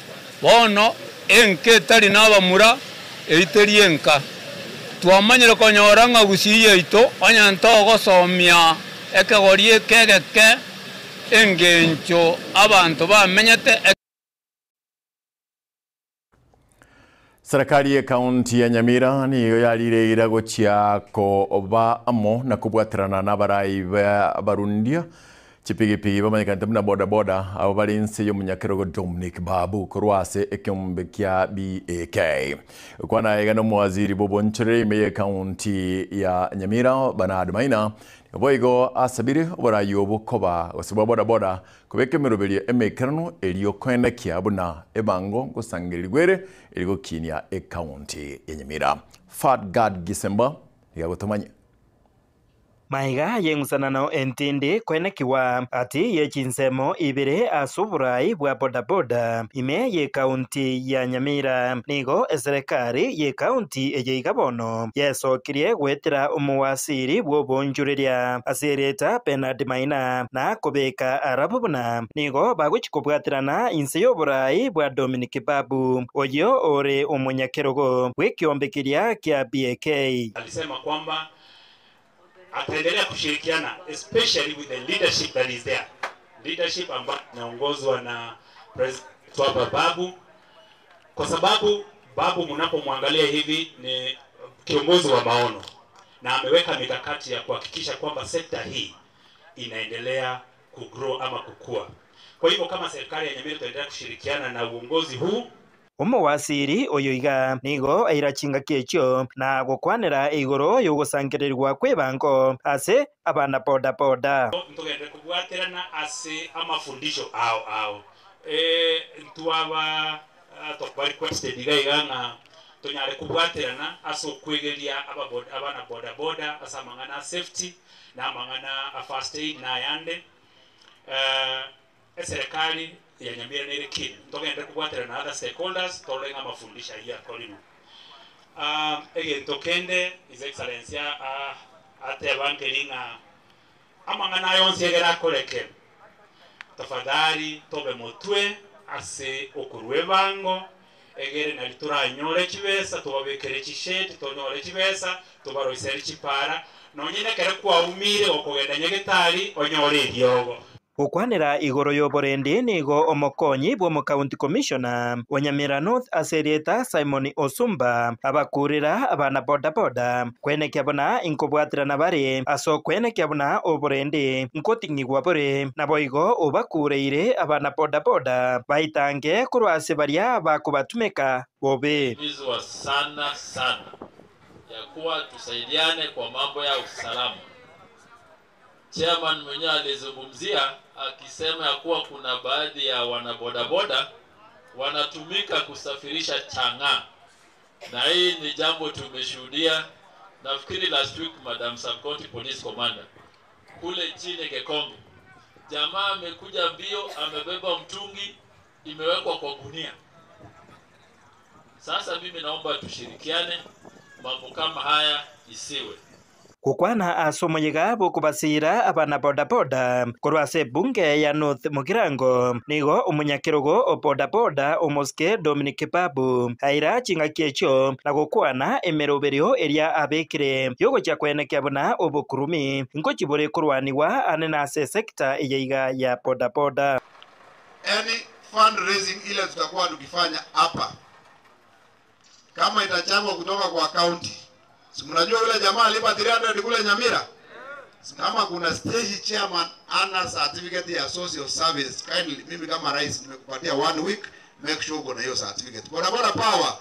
bono enke tari nabamura eiteri enka twamanyire konyora ng'a gusii yaito onyanto ogosomia ekegori ekegeke engencho abantu bamenyete. Serikali ya kaunti ya Nyamira niyo yarireira gochia ko ba amo na kubwatirana na barai barundia chipigipigi bamanyikante muna boda boda abo barinsi yo munyakerogo Dominic Babu kurwase ekyombe kya BAK kwana egano mwaziri bobonchere me kaunti ya Nyamira Bernard Maina boigo asabire obarayo bukoba osibwa boda boda kubeke miroberi emekerano eliyo kwenda kiabuna ebango gosangirirwere eligo kinia kaunti ya Nyamira. Fatgad Gisemba yagotomanye maiga yengusanano entindi kwenekiwa ati yechinsemo ibire asuburai bwa bodaboda ime ye kaunti ya Nyamira nigo eserikari ye kaunti eyeiga bono yesokirie gwetira umuwasiri bwobonjureria asireta Bernard Maina na kubeka arabubuna nigo baguchikubwatirana inse yoburai bwa Dominic Babu oyo ore umunyakerogo bwekiombekiria kya BAK. Alisema kwamba ataendelea kushirikiana especially with the leadership that is there, leadership ambayo inaongozwa na President Babu, kwa sababu Babu mnapomwangalia hivi ni kiongozi wa maono na ameweka mikakati ya kuhakikisha kwamba sekta hii inaendelea kugrow ama kukua. Kwa hivyo kama serikali ya Nyamira tutaendelea kushirikiana na uongozi huu. Umuwasiri oyoiga nigo airachinga kiecho na gukwanira igoro yugusangirirwa kwebango ase abana boda boda ntugende kubwaterana ase amafundisho ao ntwaba tokbari requested igana tonyare kubwaterana aso kwegeria abana boda boda asa mangana safety na mangana first aid na yande serikali ya Nyamira nere kini ntogende kubwatira na other stakeholders tolenga mafundisha ya kolino tokende his excellency ate bankelinga amangana yonse egera koleke tafadhali tobe motwe ase okurwe bango egere na litura nyore kibesa tubabekere kisheti tonyore kibesa tubaroiseri kipara nonyine kere kwa umire okogenda nyegetari onyore ryogo gukwanira igoro yoborendi nigo omokonyi bwo county commissioner wa Nyamira North aserieta Simon Osumba abakurira abana boda boda kwenekia bona inkobwatirana bari aso kwenekia bona oborendi nkotingigwa bore naboigo obakureire abana boda boda baitange kurwase baria bakubatumeka bobe bizwa sana ya kuwa tusaidiane kwa mambo ya usalama. Chairman mwenyewe alizungumzia akisema ya kuwa kuna baadhi ya wanabodaboda wanatumika kusafirisha chang'aa, na hii ni jambo tumeshuhudia. Nafikiri last week Madam Sub County Police Commander kule chini Gekonge, jamaa amekuja mbio, amebeba mtungi imewekwa kwa gunia. Sasa mimi naomba tushirikiane, mambo kama haya isiwe. Kukwana asomoyiga bukubasira abana boda boda kurwase bunge ya North Mugirango nigo umunyakirogo oboda boda omoske Dominic Babu aira chinga kiecho na gukwana emeroberio eria abekire yogo cha kwenekia bona obukurumi nkokibore kurwaniwa anena se sekta eyeiga ya boda boda. Any fundraising ile tutakuwa tukifanya hapa kama itachangwa kutoka kwa county. Mnajua yule jamaa alipa 300 kule Nyamira. Kama kuna stage chairman ana certificate ya social service, kindly mimi kama rais nimekupatia 1 week, make sure uko na hiyo certificate. Boda boda power.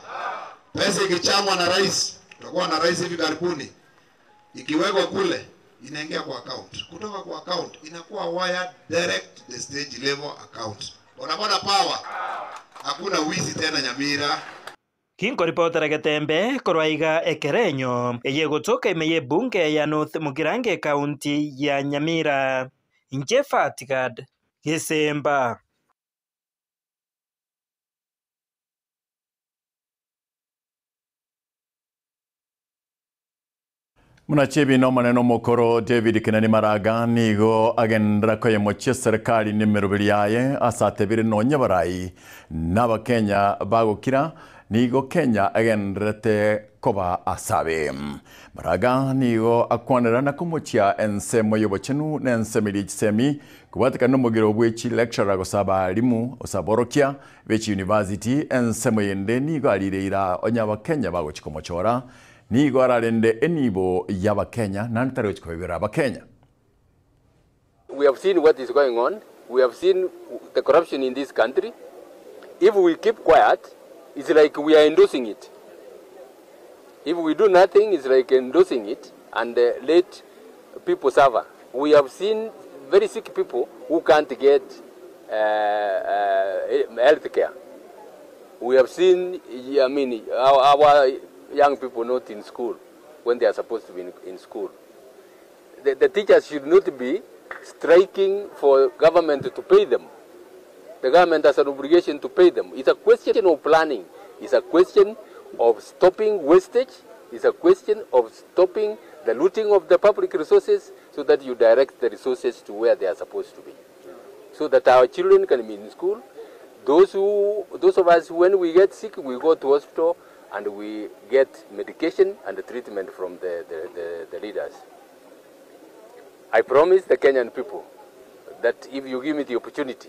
Pesa ikichangwa na rais, tutakuwa na rais hivi karibuni. Ikiwekwa kule inaingia kwa account. Kutoka kwa account inakuwa wired direct to the stage level account. Boda boda power. Hakuna wizi tena Nyamira. Kinko ripotera Getembe korwaiga ekerenyo eyegotoka imeye bunge ya North Mugirango County ya Nyamira. Inje Fatgad Gisemba. Munachibi no maneno mokoro David Kinani Maraga nigo agendra ko yemoche serikali nimerubiri yaye asatebire no nyabarai naba Kenya bagokira nigo Kenya agendrete koba asabe Maraga nigo akwanera na kumuchia ensemo yobochenu na ensemili semi kubatika no mogiro bwechi lecturer gosaba limu osaborokia bechi university ensemo yende nigo alireira onyaba Kenya bagochikomochora nigo ararende enibo yaba Kenya nantaro chikobera ba Kenya. We have seen what is going on. We have seen the corruption in this country. If we keep quiet, it's like we are endorsing it. If we do nothing, it's like endorsing it and let people suffer. We have seen very sick people who can't get health care. We have seen, I mean, our young people not in school when they are supposed to be in school. The teachers should not be striking for government to pay them. The government has an obligation to pay them. It's a question of planning. It's a question of stopping wastage. It's a question of stopping the looting of the public resources so that you direct the resources to where they are supposed to be. So that our children can be in school. Those of us, when we get sick, we go to hospital and we get medication and treatment from the leaders. I promise the Kenyan people that if you give me the opportunity,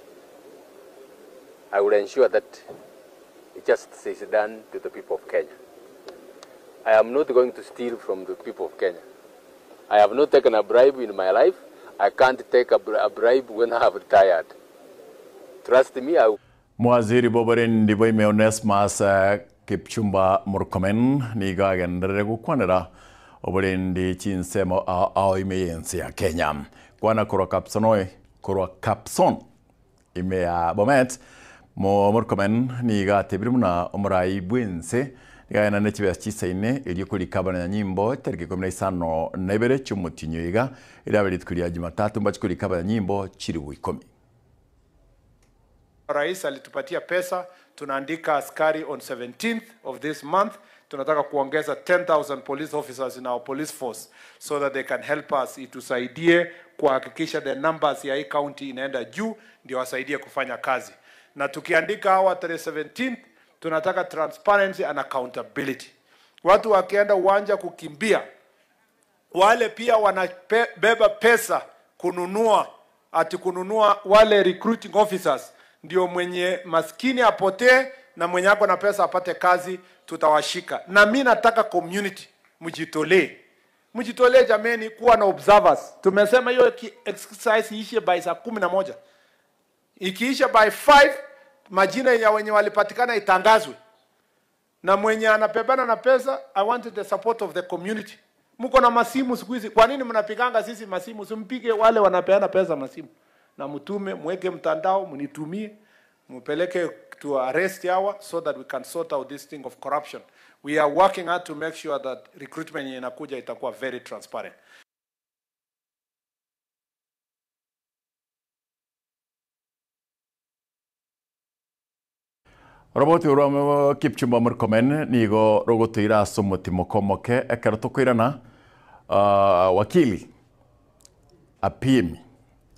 I will ensure that justice is done to the people of Kenya. I am not going to steal from the people of Kenya. I have not taken a bribe in my life. I can't take a bribe when I have retired. Trust me, I will. Mwaziri Boborin Diboy Meonesmas Kipchumba Murkomen niga agendere gukwanira oborendi chinsemo ao imeyense ya Kenya kwana korwa kapson ime ya Bomet Murkomen niga tebrimuna omurai bwense niga na netibes chisaine eliyokuri kabana nyimbo terike 15 nebere cyumutinyo yiga irabiri twiriya Jumatatu mbachikuri kabana nyimbo chiri 10. Rais alitupatia pesa, tunaandika askari on 17th of this month. Tunataka kuongeza 10,000 police officers in our police force so that they can help us itusaidie kuhakikisha the numbers ya hii county inaenda juu ndio wasaidie kufanya kazi. Na tukiandika hawa 17th tunataka transparency and accountability. Watu wakienda uwanja kukimbia wale pia wanabeba pesa kununua wale recruiting officers ndio mwenye maskini apotee na mwenye ako na pesa apate kazi tutawashika. Na mimi nataka community mjitolee jameni kuwa na observers. Tumesema hiyo exercise iishe by saa 11. Ikiisha by 5 majina ya wenye walipatikana itangazwe. Na mwenye anapebana na pesa I wanted the support of the community. Mko na masimu siku hizi. Kwa nini mnapiganga sisi masimu? Simpige wale wanapeana pesa masimu. Na mtume mweke mtandao mnitumie mpeleke to arrest hour so that we can sort out this thing of corruption. We are working hard to make sure that recruitment inakuja itakuwa very transparent. Roboti uramo Kipchumba Murkomen nigo rogotira somoti mokomoke ekaratokoirana wakili apimi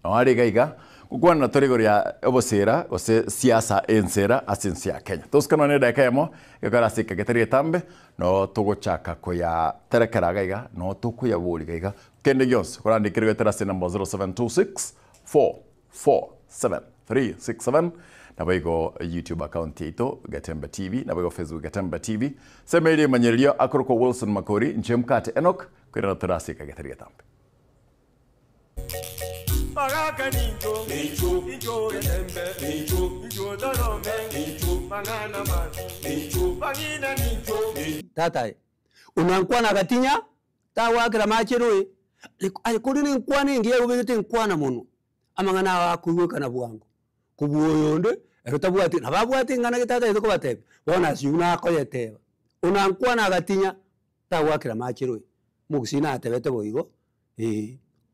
awari gaiga kugwana torigoria obosera ose siasa ensera asensi ya Kenya toskano ne daka yamo yakarasika getari tambe no togochaka koya terekara gaiga no tokuya buri gaiga kende yons kurandi kirwe terase number 0726 447 na baigo YouTube account ito Gatemba TV na baigo Facebook Gatemba TV semeli manyerio akoroko Wilson Makori nchemkate Enoch kwira terasika getari tambe Magaka ninjo, ninjo Gatembe, ninjo Dorome, ninjo Mangana man, ninjo Bagina ninjo. Tata, unankwa na gatinya, tawa kira machirui. Kuri ni nkwani ngiye ubigite nkwana muno. Amangana wakuwe kana bwangu. Kubuyondo, erotabwati, nababwati ngana gitata yoko batebe. Bona siuna koyeteba. Unankwa na gatinya, tawa kira machirui. Mugsina atebete boigo.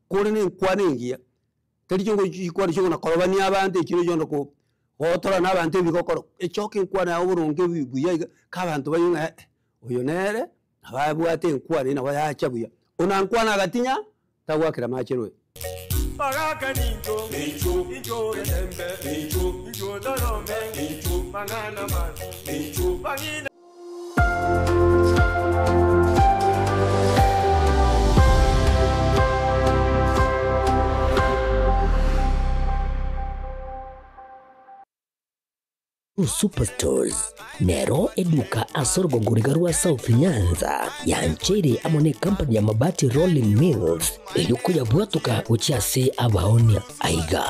Kuri ni nkwani ngiye. Terichongo chikwani chongo na korobani abante chino jondo ko otora na abante bikokoro echoke nkwani aburunge bibuya kabantu bayunga oyonere ababwate nkwani na bayacha buya unankwana gatinya tagwakira machirwe Bagaka ninjo, ninjo rembe, ninjo dorome, mangana man, bangina. Superstores Nero eduka asorgo ngurigarua South Nyanza yanchere amone company ya mabati Rolling Mills elukuya bwatuka uchiase abaonia aiga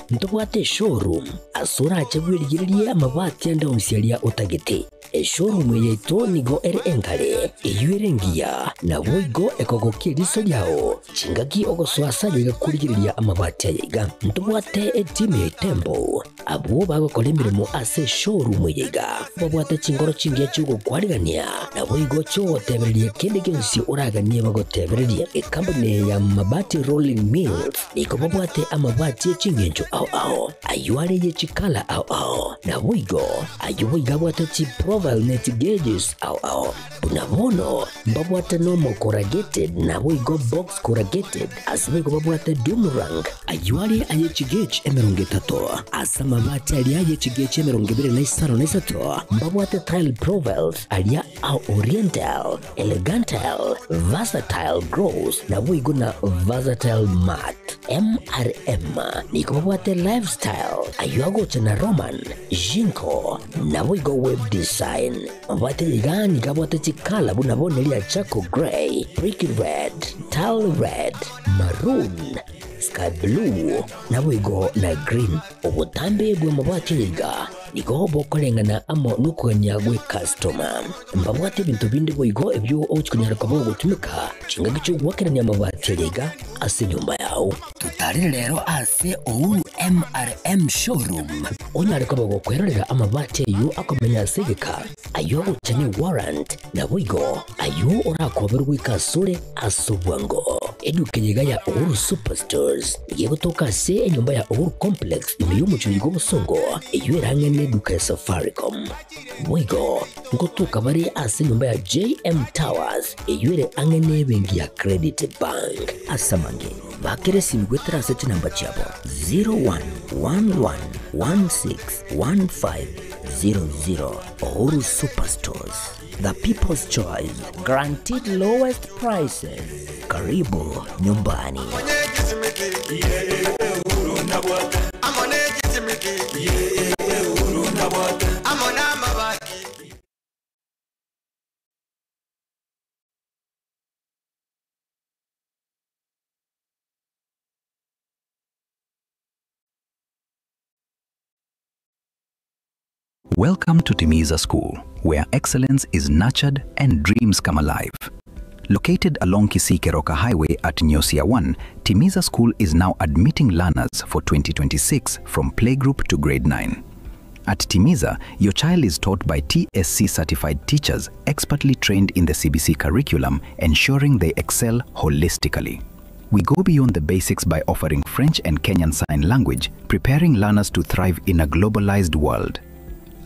ntobwate showroom asura achagwirigirie amabati anda umsialia utagete showroom yeto nigo ere engale eyuerengia na woigo ekogokiriso yao chingaki ogoswasa yiga kurigiriria amabati aiga ntobwate team Tembo abo bagokora imirimo ase showroom yiga babwate chingoro chingia chugo kwarigania na woigo cho tebererie kende gensi uraganie bagotebererie company ya mabati Rolling Mills niko babwate amabati chingenjo au ayuare ye chikala au na woigo ayuiga bwate chi profile net gauges au bunabono babwate normal corrugated na woigo box corrugated asibego babwate Dumerang ayuare aye chigage emerongetato asama mabati alia ye chigage emerongibire na isaro na isato babwate tile profiles alia au oriental elegantal versatile gross na woigo na versatile mat MRM niko babwate lifestyle ayuago chana Roman Jinko na woigo web design babwate yigani kabwate chikala bunabone lia Chaco Grey Brick Red Tile Red Maroon Sky Blue na woigo na green obutambe bwe mabwate yiga niko bokolengana amo nukwenya gwe customer mbabwate bintu bindi boigo ebyo ochikunyara kabo gutumika chinga gicho gwakeranya amabati yiga ase nyumba yao tutari rero ase Uhuru MRM showroom onyare kabo gukwerera amabati yu akomenya asegeka ayo guchane warrant na boigo ayo orakoberwa ikasure asubwango edukenyiga ya Uhuru Superstores yego toka se nyumba ya Uhuru Complex imiyumu chuligo busongo iyo erangene duka ya Safaricom boigo ngotuka bari ase nyumba ya JM Towers iyo ere angene bengi ya Credit Bank asamange bakere simgwetera sete namba chabo 0111161500 Uhuru Superstores, the people's choice, guaranteed lowest prices. Karibu nyumbani. Welcome to Timiza School, where excellence is nurtured and dreams come alive. Located along Kisii-Keroka Highway at Nyosia 1, Timiza School is now admitting learners for 2026 from playgroup to grade 9. At Timiza, your child is taught by TSC-certified teachers expertly trained in the CBC curriculum, ensuring they excel holistically. We go beyond the basics by offering French and Kenyan Sign Language, preparing learners to thrive in a globalized world.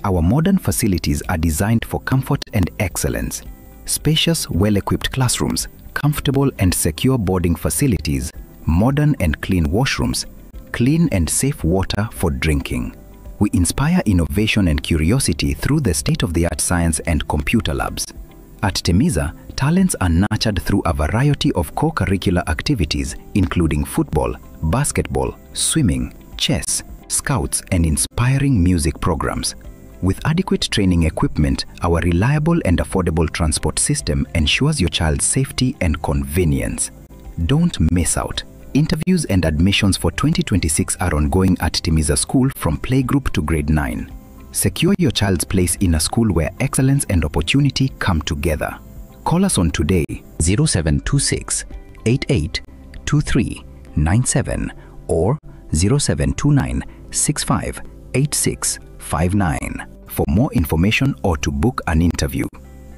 Our modern facilities are designed for comfort and excellence. Spacious, well-equipped classrooms, comfortable and secure boarding facilities, modern and clean washrooms, clean and safe water for drinking. We inspire innovation and curiosity through the state-of-the-art science and computer labs. At Timiza, talents are nurtured through a variety of co-curricular activities, including football, basketball, swimming, chess, scouts, and inspiring music programs. With adequate training equipment, our reliable and affordable transport system ensures your child's safety and convenience. Don't miss out. Interviews and admissions for 2026 are ongoing at Timiza School from playgroup to grade 9. Secure your child's place in a school where excellence and opportunity come together. Call us on today 0726 88 2397 or 0729 65 8659 for more information or to book an interview.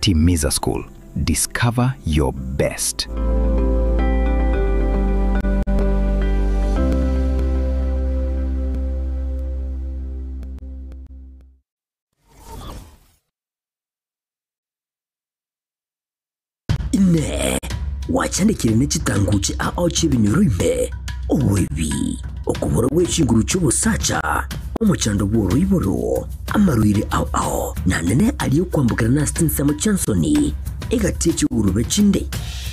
Timiza School. Discover your best. wacandikire n'ekitanguki ao cy'ebinyoroime owebi okubura w'ekinguru cy'obusaca omukyando bw'oroiboro amarwire ao nanene aliyo kwambukana na Stinsamo Chansoni egati ekigurube kinde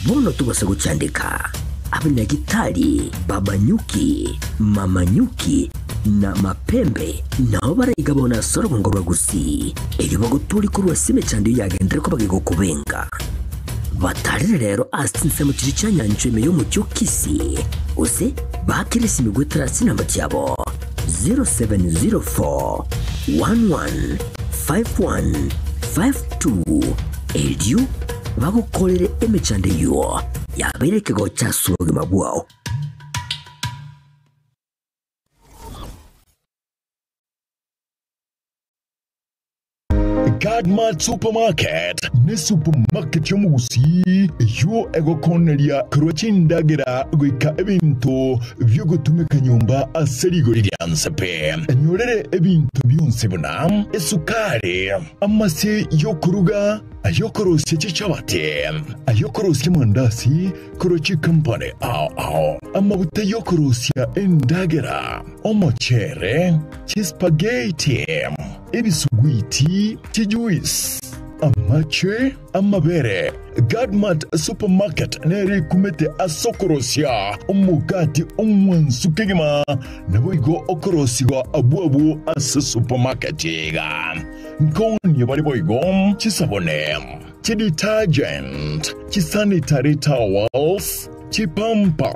bono tubasa gucyandika abanyagitari babanyuki mamanyuki na mapembe nabo barayigabona soro ngo bagusi eri baguturi kuri wasime cyande yagendere ko bagigo kubenga batarire rero Stinsamo kiri cyanyanjwe meyo mu cyokisi ose bakirisi migwetarasi namba cyabo 0704 115152 eldio bagukorere emechande yo yabereke go cyasuge mabwao. Godmart Supermarket ne supermarket yo mugusi yo egokoneria kurochindagira gwika ebintu byo gutumeka nyumba aserigo lyansepe enyorere ebintu byonse bona esukare amase yo kuruga ayokorosye cy'icabate ayokorosye mandasi korochi company amabuta yokorosya endagera omochere chispaghetti ebisugwiti chijuice amache amabere. Godmart Supermarket neri kumete asokorosya omugati omwansukegema naboigo okorosya abuabu as supermarket yega nkoni bari boigo chisabone detergent sanitary towels chipampa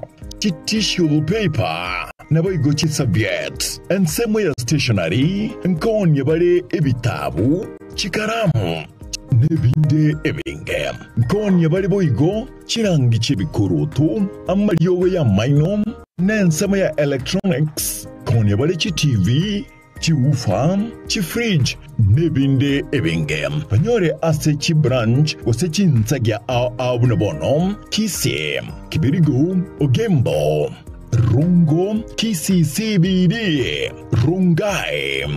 tissue paper naboigo chisaviet ensemo stationery nkoni bari ebitabu chikaramu nebinde ebinge nkoni bari boigo chirangi chibikurutu amaryowe ya mainom nensema ya electronics koni bari chi TV chiufa chifridge nebinde ebinge banyore ase chi branch ose chinsagya abunabono kise kibirigo ogembo rungo kisi CBD rungai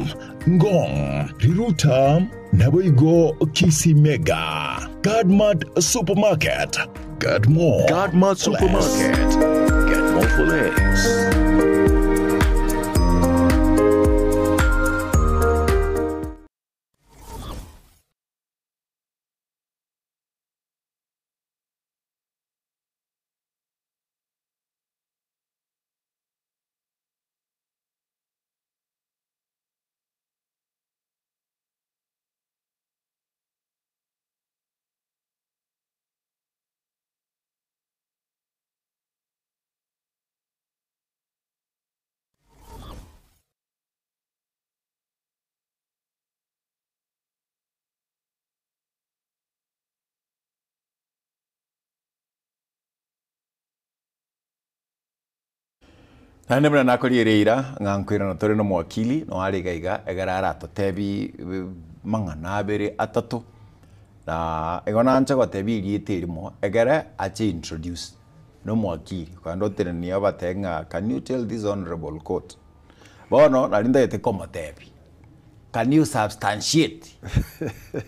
ngong riruta naboigo kisi mega. Godmart Supermarket, get more. Godmart Supermarket, get more for less. Nane mna nakolireira ngankwira no tore no mwakili no ari gaiga egarara totebi mangana abere atatu na egona ancha gotebi rietirimo egere achi introduce no mwakili kwando tereni abatenga can you tell this honorable court bono nalinda yete komotebi can you substantiate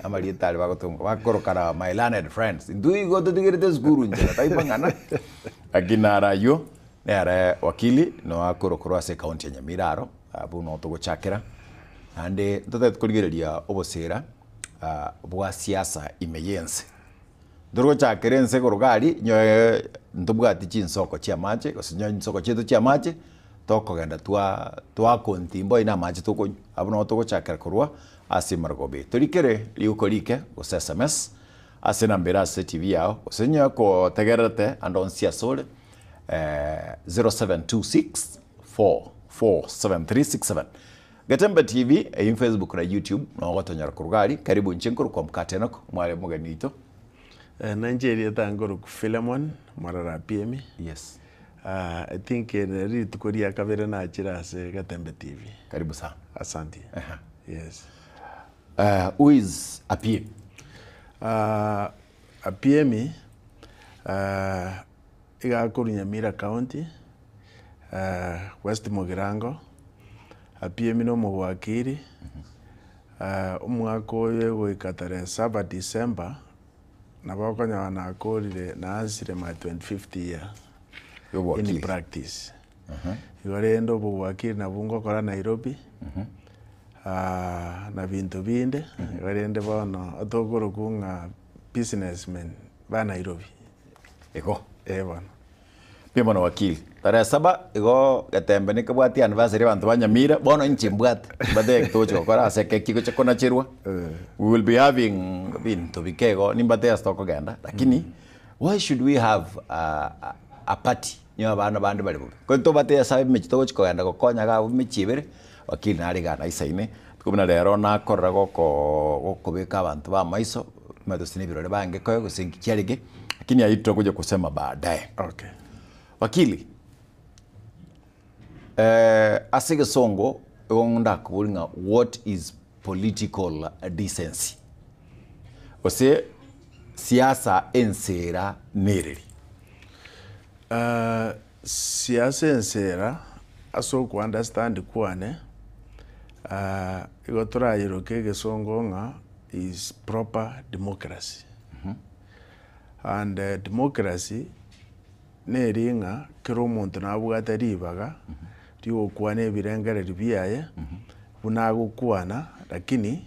amali tali bagotum bakorokara my learned friends do you go to the school njera taipangana aginara yo nere wakili no akorokoro ase county ya Nyamiraro abu no tugochakira ande ntote tukurigereria obosera bwa siasa imeyense ndoro chakerense korogari nyo ntubwati chinsoko chia mache osinyo insoko chetu chia mache tokogenda twa kontimbo ina mache tuko abu no tugochakira korwa ase margobe turikere liukorike o SMS ase nambera ase TV yao osinyo ko tegerete andonsia sole 0726447367 Gatembe TV in Facebook na YouTube na watonyara kurugari karibu nchenkuru kwa mkate nako mwale muganito Nigeria tangoro ku Philemon marara PM. Yes. I think ri tukoria kavera na achira se Gatembe TV. Karibu sana. Asante. Yes. Who is APM? APM igakuru Nyamira County, West Mugirango. APM no mugwakiri. Umwaka oyo gwikatare 7 December nabokonya nakorire naasire my 25th year in practice. Igorendo bugwakiri nabungo kora Nairobi. Na bintu binde igorende bono atogoro kunga businessmen ba Nairobi. Ego. Bono. Pimono wakili. Tarehe 7 igo gatembe ni kabwati anniversary bantu banyamira bono inchi mbwate. Bade kitocho kora aseke kiko chakona chirwa. We will be having bintu bikego nimbate astoko ganda. Lakini why should we have a party? Nyo bana bandu bali bubi. Ko to bate sabe mechito chiko ganda gokonya ga mechibere wakili nari gana isaine. Tukubina rero na korra gokobeka abantu ba maiso madosini birore bange koyo gusingi kyarige. Lakini aitwa kuja kusema baadaye. Okay. Wakili, asige songo nda kubulinga what is political decency. Ose siasa ensera nereri. Siasa ensera aso ku understand kuane igotora yiroke gesongo nga is proper democracy. And democracy neringa kero omonto nabwate ribaga riokwana ebirengereri biaye buna gukwana lakini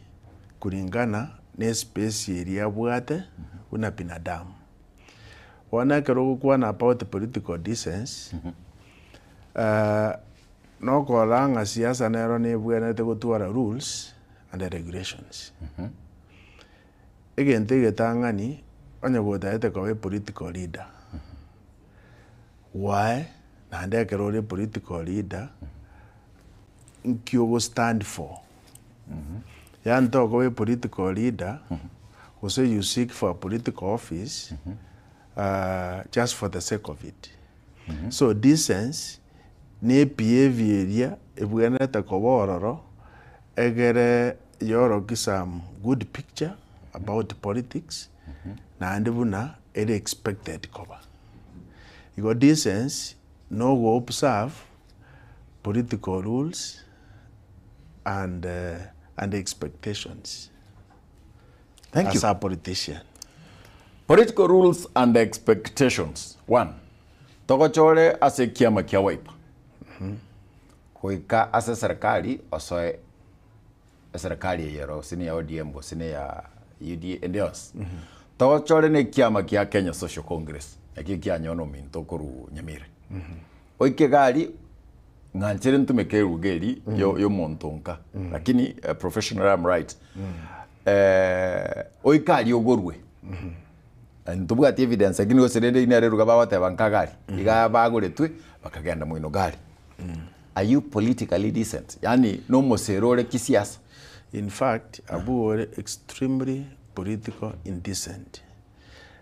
kulingana ne space area bwate una binadamu wana kero gukwana about political decency no kolanga siasa nero ne bwenete gutwara rules and regulations egente getangani onye gotaete kowe political leader. Why? Nande kerore political leader nkyo stand for. Yanto kowe political leader also you seek for a political office just for the sake of it. So decency ne behavior ebwenete kobororo egere yoro some good picture about politics na andibuna it expected cover. You got decency, no go observe political rules and expectations. Thank you. As a politician. Political rules and expectations. One, togochore ase kiama kia Wiper. Kuika ase serikali osoe serikali yero sini ya ODM sini ya UDA endeos. Togochore ne kiama kia Kenya Social Congress. Eki kia nyono minto kuru Nyamire. Oike gari nganchere ntumeke ugeri yo montonka. Lakini professional I'm right. Oikari ogorwe. Ntubwati evidence agini oserende inare rugaba batebanga gari. Iga bagoretwe bakagenda mwino gari. Are you politically decent? Yani no moserore kisiasa. In fact, abu were extremely political indecent.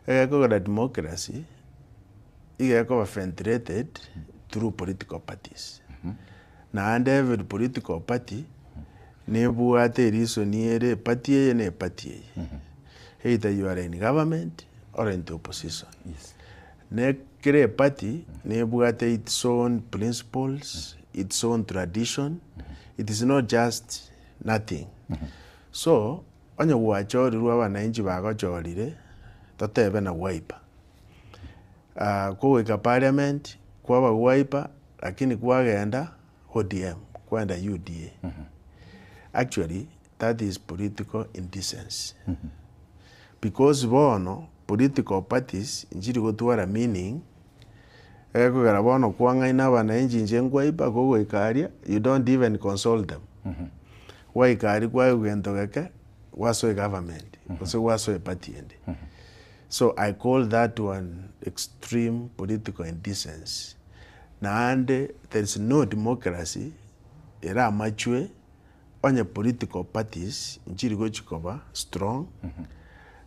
Ego the democracy ego venerated through political parties. Na and every political party nebuate reason niere party ne party. Either you are in government or in the opposition. Yes. Ne kere party nebuate its own principles, its own tradition. It is not just nothing. So onye wachori ruwa wananchi bagochorire totebe na Wiper. Kuweka parliament kwa Wiper lakini kwagenda ODM kwenda UDA. Actually that is political indecency. Because bono political parties njiri gotwara meaning kugara bono kwanga wananchi nje Wiper gogo ikaria you don't even consult them. Why ikari kwa ugendo geke waso government also waso party ende. So I call that one extreme political indecency. Na ande there is no democracy era machwe onye political parties njiri go chikoba strong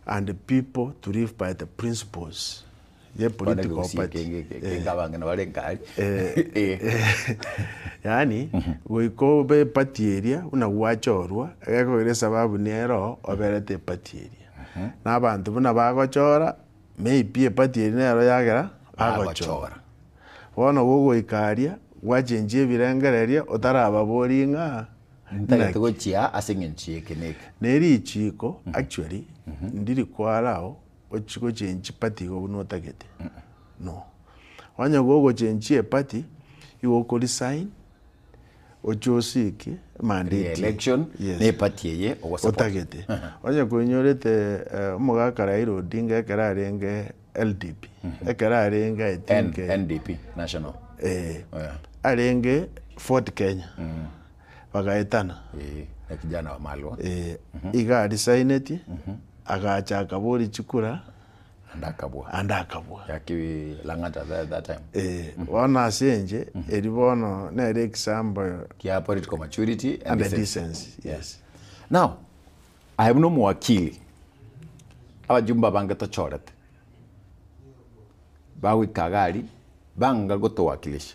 and the people to live by the principles. The political party. Yani wiko be party area una wachorwa ego ile sababu ni ero oberete party area. Na abantu buna bagochora maybe party area ero yagera bagochora. Wono wogo ikaria wajenje birengereria otaraba boringa ntagete gochia asengenchie keneke. Neri chiko actually ndiri kwarao ochenji party kobunu otagete. No. Wanya go chenji a party, you go resign. Ochosiki mandate election ne party ye otagete. Wanya go nyorete muga Karaira Odinga ekararenge LDP. Ekararenge I think NDP national. Arenge Fort Kenya. Wagaetana. Kijana wa Malwa. Iga designeti agacha akabori chikura andakabwa yaki Langata that time. Wana senje eribono na example kia political maturity and decency. Yes. Now I have no mwakili abajumba bange tochorete bawi kagari banga gotowakilisha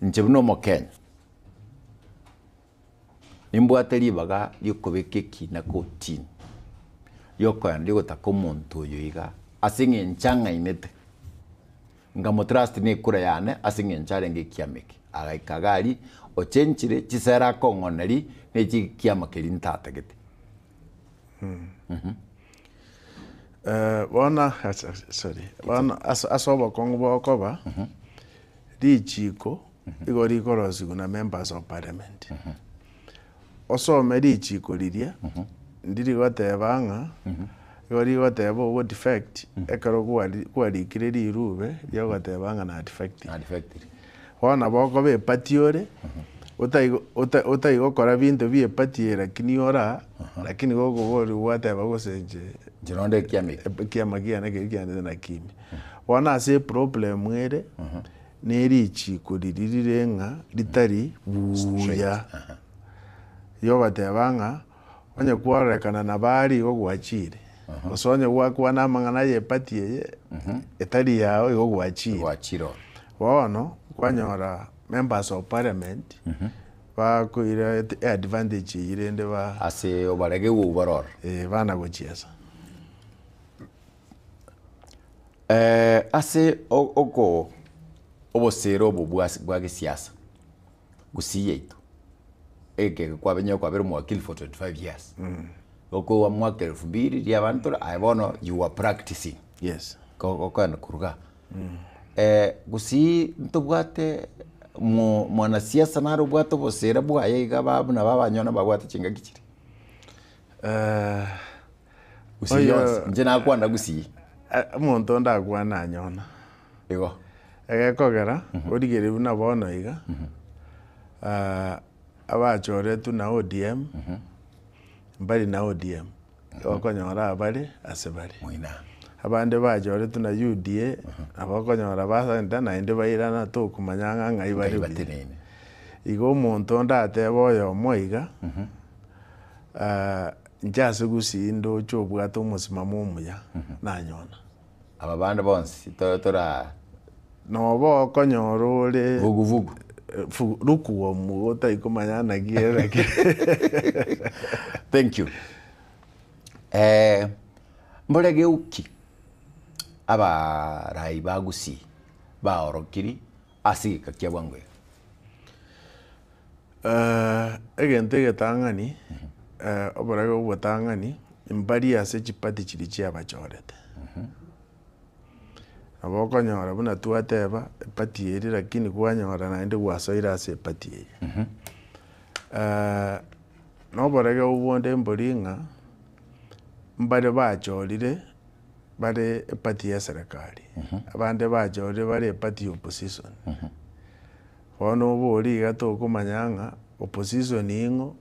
nchebuno mo Kenya nimbwateri baga yokobekeki na kotini yoko ndi gotaka omonto yoiga asinge nchanga inete ngamo trust ne kura yane asinge nchare kiameki agaikagari ochenchire chisera kongoneri ne kiamakeri ntatagete. Wana sorry wana asoba kongbo koba dichiko igori korosi kuna members of parliament. Also medici koliria ndiri gotebanga igori goteba wo defect ekaro kwari kireri rube yo gotebanga na defect wana boko be patiore utai gokora bintu bie patiera kiniora lakini gogo gori wateba gosenje jironde kiamagia na kirikande na kimi wana ase problem mwere nerichi kolirirenga litari buya yo batebanga onye kwarekana na bari go gwachire osonye gwakwa na mangana ye patie etari yao go gwachiro wono kwanyora members of parliament ba ko ira advantage irende ba ase obarege ubaror bana gochiesa ase oko obosero bwa siasa gusiye ito eke kwa benyo kwa bero mwakili for 25 years. Oko wa mwaka 2000 dia bantu aibono you are practicing. Yes. Ko na kuruga. Gusi ntubwate mwana siasa naro bwato bosera bwa yiga babu na babanyona bagwate chinga gikiri. Gusi yos nje nakwanda gusi. Umuntu ndagwana nyona. Ego. Kogera odigere buna bono iga. Abachore tu na ODM mbali na ODM okonyora abali asebali muina abande bachore tu na UDA abokonyora basanda na inde bayirana to kumanyanga ngai bali batinene igo muntu ndatebo yo moiga njase gusindo chobwato musimamo umuya nanyona aba bande bonsi tora no bokonyorore vuguvugu rukuwa muota ikomanyana giera. Thank you. Mborege uki aba rai bagusi ba orokiri asika kia bwangwe. Egente getangani oborege ubotangani imbari ase chipati chiri chia bachorete. Abokonyora buna tuateba pati eri lakini kwanyora na inde gwasoira ase pati eri. No borege ubonde mboringa mbare bachorire bare pati ya serikali. Abande bachorire bare pati opposition. Wono bori gato kumanyanga opposition ingo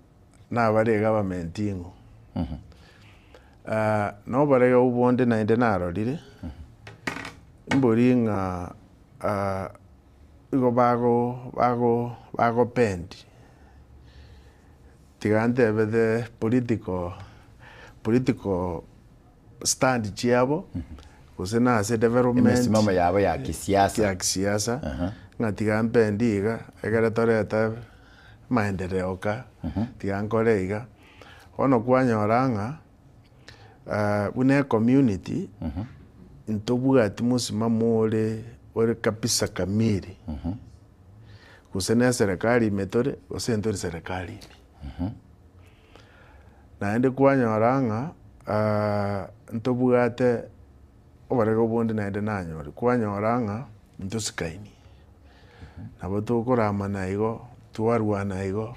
na bare government ingo. No borege ubonde na inde narorire mboringa igo bago pendi tigante the political stand chiabo kusena ase development mama yabo ya kisiasa ngatigampe ndiga egere toreta maendeleo ka tigankore iga ono kwanyoranga une community ntobwati musimamo ore kabisa kamili kusena serikali imetore osentori serikali na ende kwanyoranga ntobwate obare go bondi naende nanyore kwanyora ng'a ntosikaini nabo tukuramana igo twarwana igo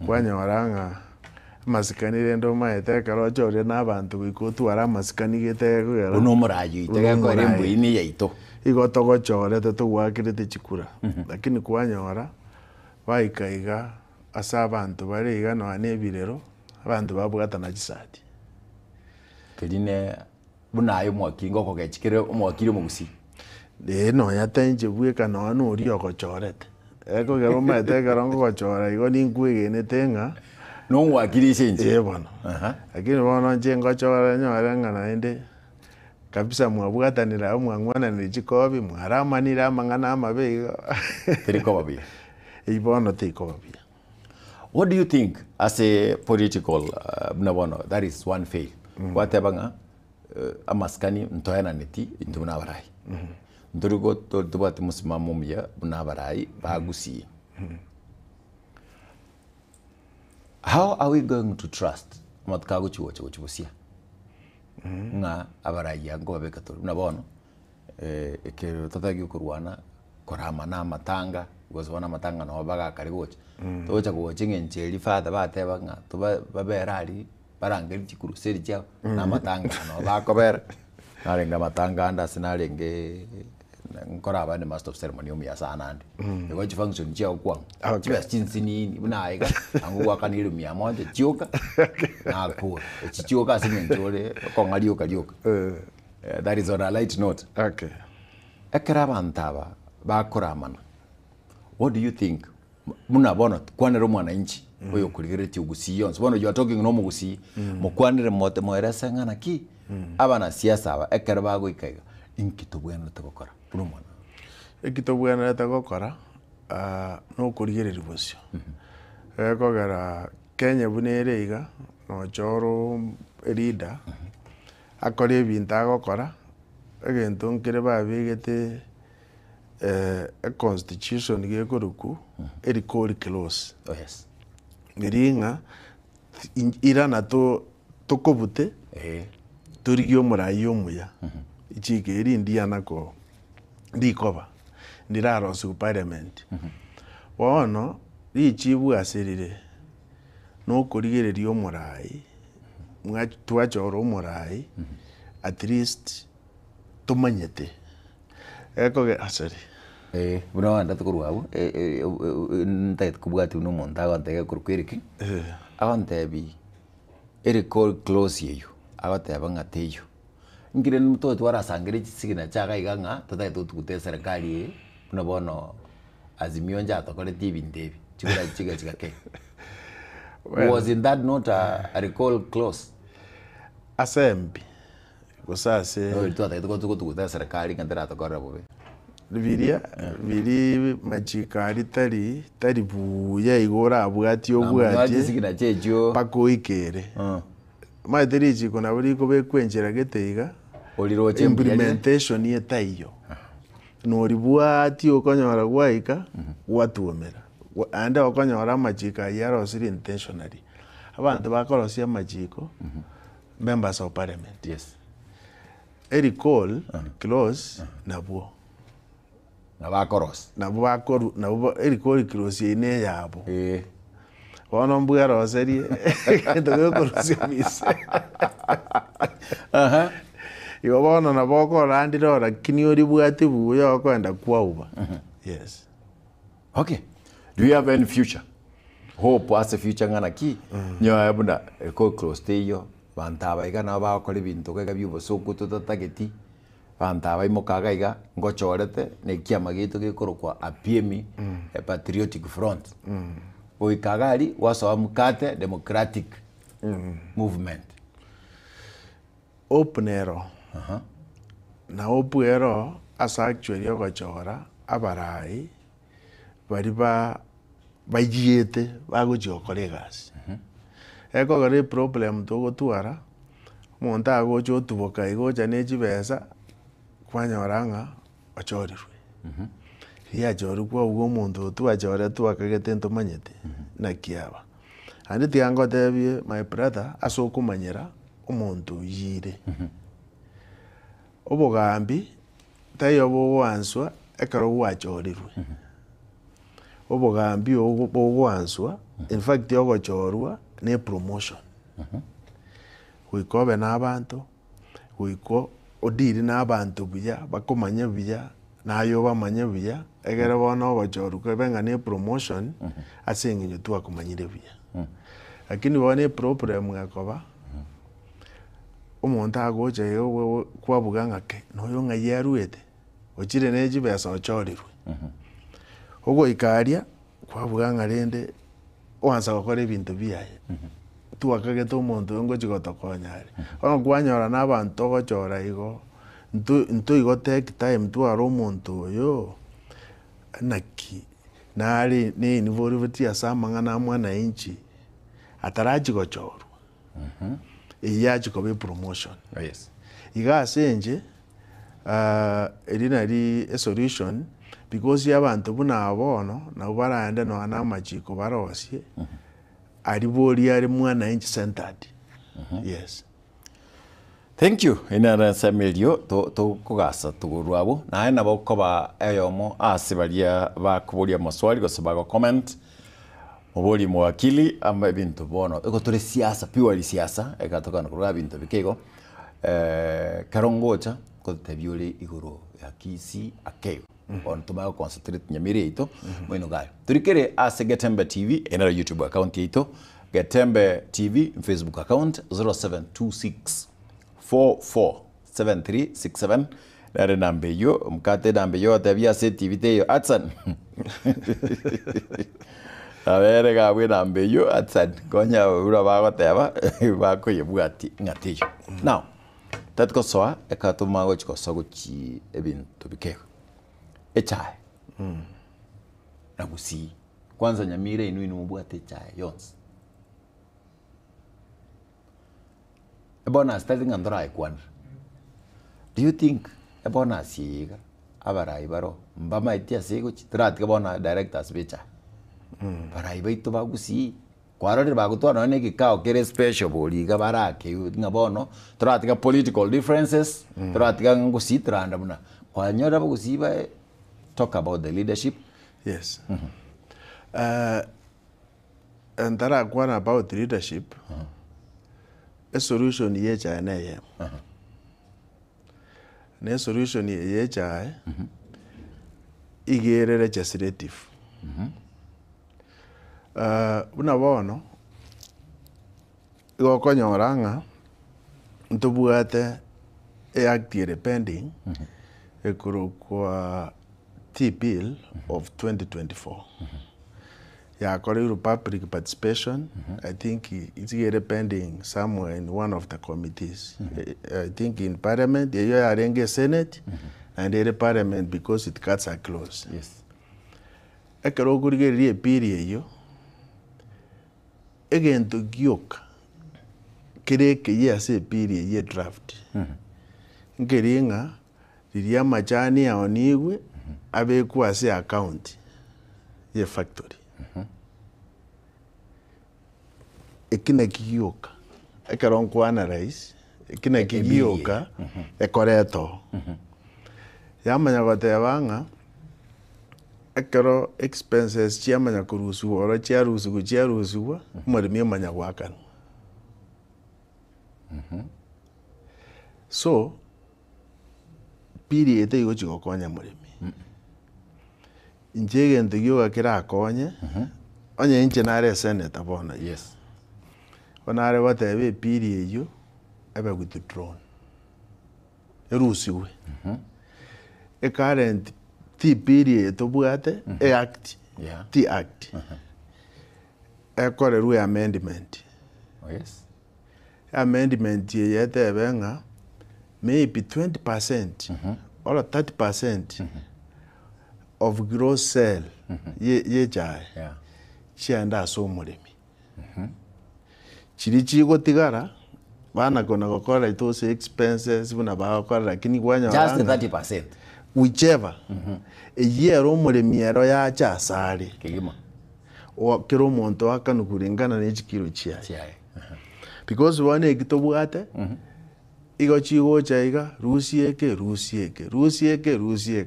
kwanyora ng'a amasikanire ndo maete karo choria n'abantu goiko twara amasikani gitego uno murayo itego ere mbuini yaito igo togochorete tugwakirite chikura lakini kwanyora baikaiga asa abantu bari iga no anebirero abantu babwatana chisati kirine bunayo mwakingo kogechikire umwakire mugusi no yatenje bweka no anu ori ogochorete eko gero maete karongo gochora igo ninkuigenete ng'a no mwakiri nje bono lakini bono nje ngochora nyore ng'ana inde kabisa mwabwatanira mwangwana ni chikobi mwaramanira amang'ana amabe teriko babia ibono tiko babia. What do you think as a political that is one fail watebanga amaskani ntoyana neti intuna barai ndurigo tubati musimamo mya bunabarai bagusi. How are we going to trust matkago chibusia nga abarai yango babekato nabono ekero tatagi kurwana korama na matanga gozwana matanga no baga karigocha tocha kuwachinga ncheli fada bateba nga tuba baberari barangeri chikuruseri chao na matanga no bakobera narenga matanga anda sinarenge nkora abane master of ceremony umya sana ndi ego chi function chao kwang chiba chinsini bunaiga angu wakanira mya moja chioka na ko chioka simenjore kongalio kalioka that is on a light note. Okay, ekera bantaba bakoramana. What do you think munabona kwanero mwananchi oyo kuligereti ugusi yonse bono you are talking no mugusi mukwanire mote moeresa ngana ki abana siasa aba ekera bago ikaiga inkitobwana tagokora buno mwana ekitobwana tagokora no kuligereri bosyo ekogera Kenya bunere iga no choro leader akore ebintu agokora egento nkere babigete a constitution gekoruku erikori close. Oh yes. Ngiringa irana tokobute turigyo murayo muya ichike iri ndiana ko ndikoba ndiraro su parliament wono richibu aserire no kurigererio murai twachoro murai at least tumanyete eko asari buna wanda tukurwabu ntait kubwati uno monta agante kurkwiriki agante bi eri call close yeyo agate bangateyo ngire numuto twara sangire chisigina chaga iganga tatai tukute serikali buna bono azimio nja tokore TV ndebi chiga ke was in that not a recall clause asembi gosase no tatai tukute serikali ngandera tokora bobe Viria viri machikari tari buya igora abwati obwati pako ikere maiteri chiko na buri ko bekwenjera geteiga implementation yetayo no ribwati okonyora gwaika watuomera ande okonyora machika yaro siri intentionally abantu bakorosia machiko members of parliament. Yes, eri call close nabwo nabakoros nabakoru nabo erikori kirosi ine yabo wono mbwaro seri ndo korusi mise yo wono naboko randiro lakini ori bwati buyo kwenda kwauba. Yes. Okay, do you have any future hope as a future ngana ki nyo bunda ko close teyo bantaba igana bakora ibintu kega byubo sokuto tatageti bantaba imokaga iga ngochorete ne kiama gitu gikorokwa apiemi patriotic front oikagari waso amukate democratic movement openero na opuero asa actually ogochora abarai bari bayiete bagochokореgas eko gari problem to tuara monta agocho tuboka igocha nechi besa kwanyoranga achorirwe ya choru kwa ugo muntu tuachore tuakagete ntomanyete na kiaba andi tiango tebie my brother asokumanyira omuntu yire obogambi tayo bwanswa ekaro gwachorirwe obogambi bwanswa in fact yogochorwa ne promotion gwikobe n'abantu gwiko odiri n'abantu buya bakomanya buya nayo bamanya buya egere bono ogochorwa benga ne promotion asenginyo twakomanyire buya lakini bone problem gakoba omonto agoche kwabuga ng'ake noyo ng'ayeruete ochire neji besa ochorirwe ogo ikaria kwabuga ng'arende oansa gokora ebinto biaye twakagete omonto ngochi gotokonyare ono kwanyora n'abanto ogochora igo nto igo take time twara omonto oyo naki nari university asa amang'ana mwana inchi atarachi gochorwa eyachi kobe promotion iga asenje eri nari a solution because y'abantu buna abono nabo barande no amachiko barosie ari bori ari mwana inchi centered yes. Thank you. Ina Samuelio to kugasa tugurwabo na nabo koba eyomo asibalia bakubulia maswali gosabago comment mubuli mwakili amba bintu bono ego tore siasa purely siasa egatoka no kurwa bintu bikego karongocha ko tebiole iguru ya kisi akeo on tumago concentrate nyamire ito mwino gayo turikere ase Getembe TV ena YouTube account ito Getembe TV Facebook account 0726447367 nare nambe yo mkate nambe yo tabia se TV teyo atsan avere gawe nambe yo atsan konya ura bago teba bako yebwati ngatiyo now tatko soa ekatuma go chiko soguchi ebintu bikeko echai na gusi kwanza nyamire inu mubwate chai yons ebona starting andra ikwan do you think ebona siga abara ibaro mbama itia sigo chitrat ke bona directors becha para ibaito bagusi kwarore bagutwana ne kikao kere special boliga barake ngabono trat ke political differences trat ke ngusi tranda buna kwanyora bagusi ba talk about the leadership. Yes. And that are one about leadership. A solution ye chai na ye. Ne solution ye chai. Igere legislative. Una bono. Igo konyoranga. Ntobuate e active pending. Ekuru kwa T-bill of 2024. Yeah, according to public participation, I think it's here pending somewhere in one of the committees. I think in Parliament, you are in Senate, and the Parliament because it cuts are close. Yes. I can also get a period you again to Gyok. Kireke yes a period ye draft. Ngeringa, the Machani Oniwe. Abe kuase account ye factory ekina kiyoka ekaron kwana rais ekina kiyoka ekoreto yamanya gotebanga ekero expenses chiamanya kurusu oro chiarusu murimi manya gwakan so period ego chigokonya murimi njege ndigyo kira konye onye inche nare senate abona yes onare batebe period yo ebe withdrawn erusiwe e current T period to bwate e act T act e kore amendment yes amendment ye tebenga maybe 20% or 30% of gross sale ye jai chianda so murimi chiri chigo tigara bana kona gokora those expenses buna ba gokora lakini kwanya just 30% whichever a year omurimi ero ya cha sare kigima o kero monto akanu kuringana ne chikiro chiai because one ekitobwate igo chigocha iga rusieke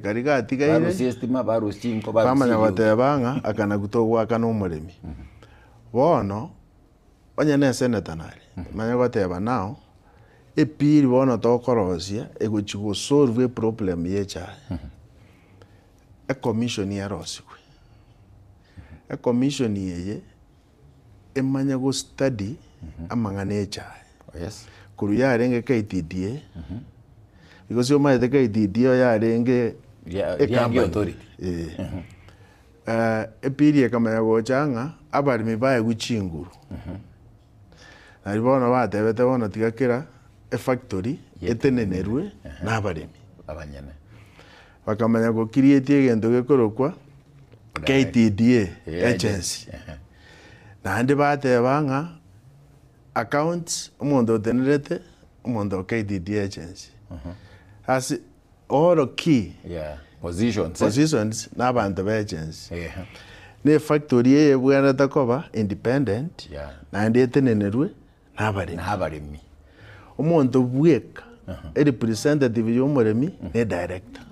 karigati gaire Barusi estima barusi inko bamanya batebanga akana gutogwaka n'umurimi bono onye ne senator nari manya bateba nao epiri bono tokorosia egochigo solve problem yecha a commission yarosikwe a commission yeye emanya go study amangane yecha yes kuru yarenge KTDA because you might the KTDA yarenge authority epiri kama yagochanga abarimi baye guchinguru naribona batebete bono tigakira a factory etenenerwe n'abarimi abanyene bakamanya go create egento gekorokwa KTDA agency nandi batebanga accounts umuntu otenerete umuntu KTDA agency as all key positions n'abantu ba agency ne factory ye bwana takoba independent nandi etenenerwe n'abarimi umuntu bweka a representative y'umurimi ne director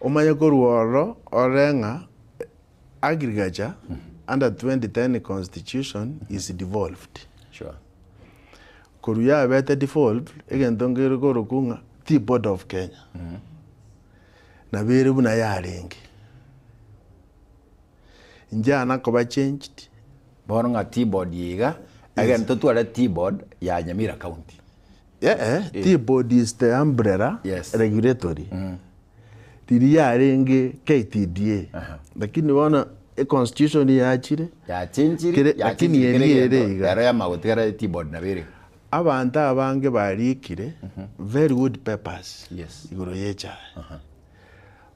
umanya ko ruoro orenga agriculture under 2010 constitution is devolved sure koruya beta devolved egento ngero korokunga the board of Kenya na bere buna yarenge njana ko ba changed bono nga T-board yiga again totwara T-board ya Nyamira County T-board is the umbrella regulatory tiri yarenge KTDA lakini wana a constitution ya chire lakini yere yara ya magotera T-board na bere abantu abange barikire very good papers igoro yecha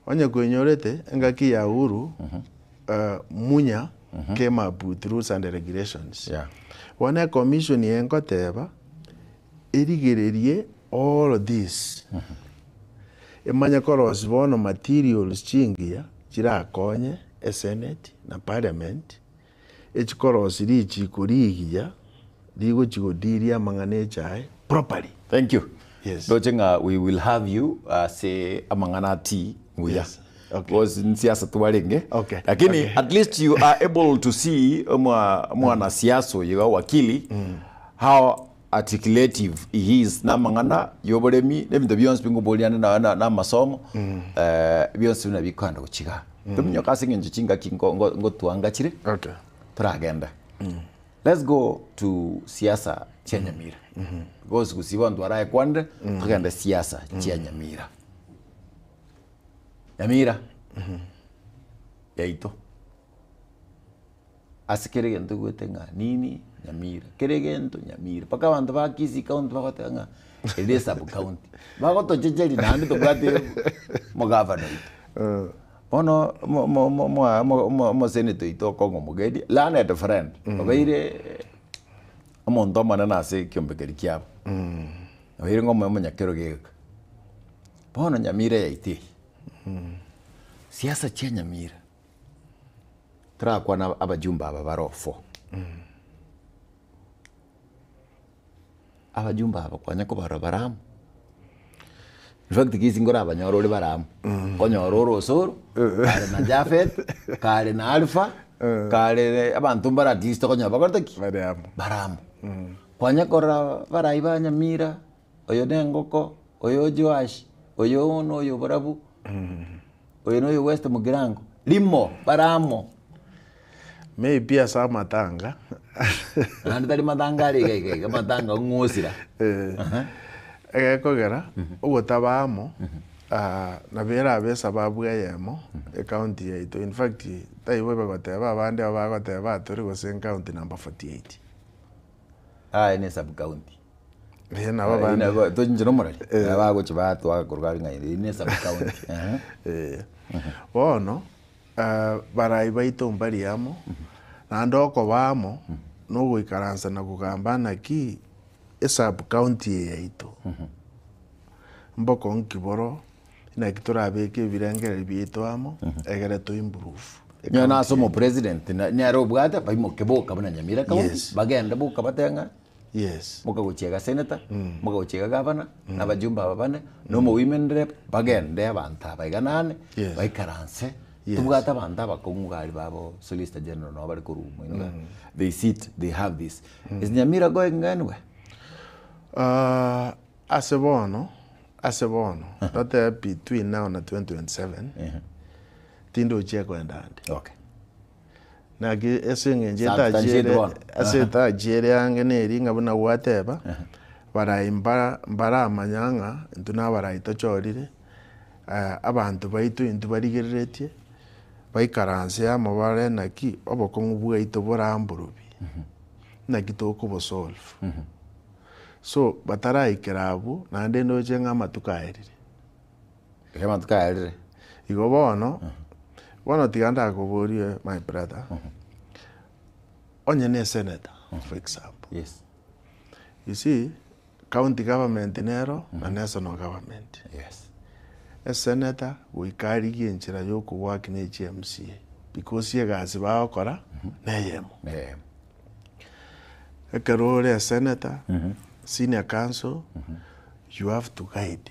onye kwenyorete ngaki ya uru munya came up with rules and regulations wana commission yenkoteba irigererie all of this emanya koros bono materials chingia chirakonye a senate na parliament echikoros richi kurigia ligo chigodiria mangane chai properly. Thank you. Yes. Dochenga, we will have you say amangana tea nguya. Yes. Okay. Was siasa tuwarenge. Okay. Lakini at least you are able to see mwana siaso yiga wakili how articulative he is na mangana yoboremi nebintu byonse binguboliana na masomo byonse bina bikanda kuchiga. Tuminyo kasinge njichinga ngo tuangachire. Okay. Turagenda. Let's go to siasa cha Nyamira. Because kusiba ndu araye kwande tugenda siasa cha Nyamira. Nyamira. Yaito. Asikirigento gwetenga nini Nyamira. Kirigento Nyamira. Paka bantu bakisi county bakotenga ede sub county. Bagoto jejeli nandi to gwate mo governor. Ono mo senator ito Kongo Mugedi lana at friend obeire omonto mana na se kyombekeri kyabo obeire ngomo munyakero geka bono Nyamira yaite siasa cha Nyamira trakwa na abajumba aba barofo abajumba aba kwanya ko barabaramu in fact kizingora abanyorore baramu konyororo osoro kare na Jafet kare na Alpha kare abantu baratista konya bakortaki baramu kwanya kora baraiba Nyamira oyo nengoko oyo Joash oyo ono oyo Borabu oyo no West Mugirango limo baramo maybe asa matanga nandi tari matanga ari matanga ngusira egekogera ugotabamo na bera abesa babweyemo county yaito in fact taiwe bagoteba abandi abagoteba turi gose county number 48 ine sub county na babandi to njiro morali abago chibato agakorwa ngai ine sub county bono baraiba itombari yamo na ndoko bamo no gwikaransa na kugambana ki sub county yaito mboko nkiboro ina kitora abeke birengere biitwamo egere to improve nyana somo president nyaro bwata baimo keboka bana Nyamira county bagenda buka batenga yes mukagochega senator mukagochega governor na bajumba babane no mu women rep bagende abantu baiganane baikaranse tubwata abantu abakongugari babo solicitor general no bari ku room you know they sit they have this is Nyamira going anywhere asebono not between now and 2027 tindo cheko ndande okay nagi esengenje ta jere angeneri ngabuna wateba bara manyanga ntuna bara itochorire abantu baitu intu barigeretie baikaranse amabare naki obokongu bwaito boramburubi naki toko bo solve so bataraikerabu nande noje ngamatukaerire igo bono tiganda kuborie my brother onye ne senator for example you see county government nero na national government a senator we carry inchira yoku work ne GMCA because ye gazi baokora na yemo ekarole a senator senior council you have to guide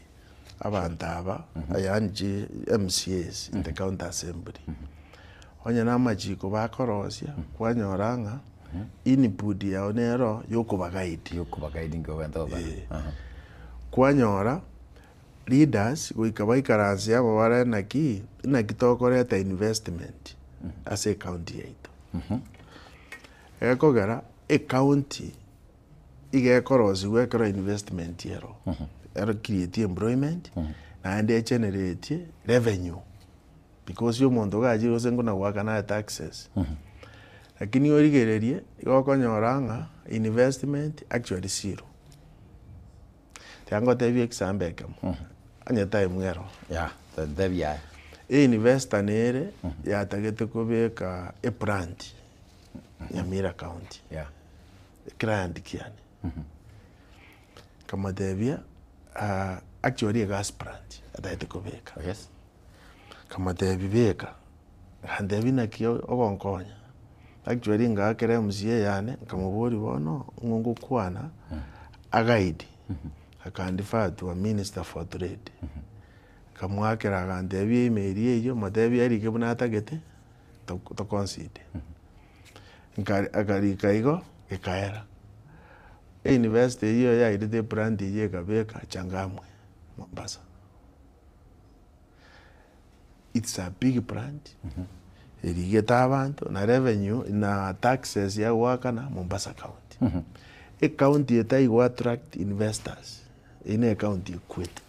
abantu aba ayanji MCAs in the county assembly onye na majiko bakorosia kwanyoranga input ya onero yokubagaidi ngobento kwanyora leaders goikabaikaransia abo bare naki nakitokoreta investment as a county yetu ekogera a county igekorosi gwekora investment yero create employment and generate revenue because you muntu gajiro sengo na waka na taxes lakini origererie igokonyoranga investment actually zero tango tevi example kam anya time ngero devia investor nere ya tagete kubeka a plant Nyamira county client kiani kama devia actually a gas plant ataite kubeka kama tebibeka hande bina kio ogonkonya actually ngakere MCA yane kamubori bono ngungu kwana agaidi akandifa to a minister for trade kamwakera agande bi email yeyo matebi ari kebuna atagete to consider agari kaigo ekaera university hiyo ya idete brand ye kabeka Changamwe Mombasa. It's a big brand. Irigeta abantu na revenue na taxes ya wakana Mombasa county. A county etai go attract investors. In a county quit.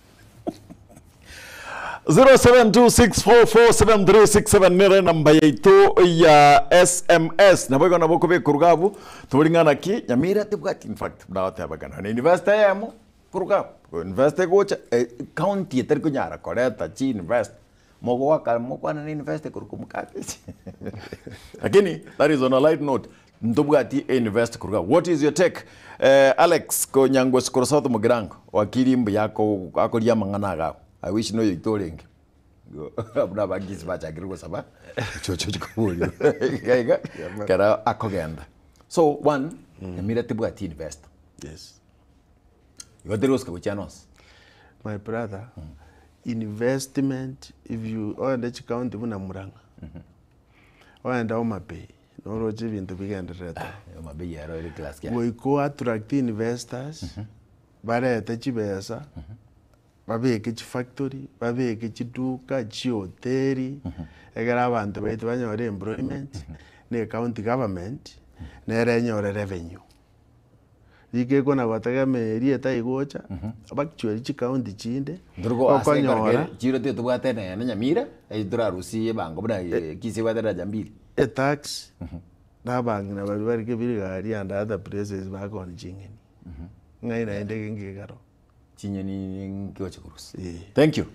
0726447367 nire namba yaitu ya SMS na bogo na boko be kurugabu tulingana ki Nyamira tibwati in fact ndawate abagana na investor yamo kurugabu investor gocha county etari kunyara koreta chi invest mogo waka mogo na invest kurukumukate lakini that is on a light note ndobwati invest kurugabu. What is your take Alex ko nyangwe skorosoto mugirango wakiri mbu yako akoria mangana. I wish no you told abuna bagisi bachagirwa saba chocho chikubuli kara akogenda so one Nyamira tibwati invest yoderos kabuchanos my brother investment if you oenda chikaunti buna muranga oenda omapei noroje bintu bigendereta omapei yaro ile class kia we go attract investors bareta chibesa babeke chi factory babeke chi duka chi hoteli egera abantu baitu banyore employment ne county government ne renyore revenue ike kona batagame rieta igocha abakchwe chi county chinde okonyora chiro te tubwate ne Nyamira edura rusi bango buna kisi wadara jambili a tax na bang na bari ke birigari and other places ba kon jingeni ngai na ndege ngegaro. Thank you.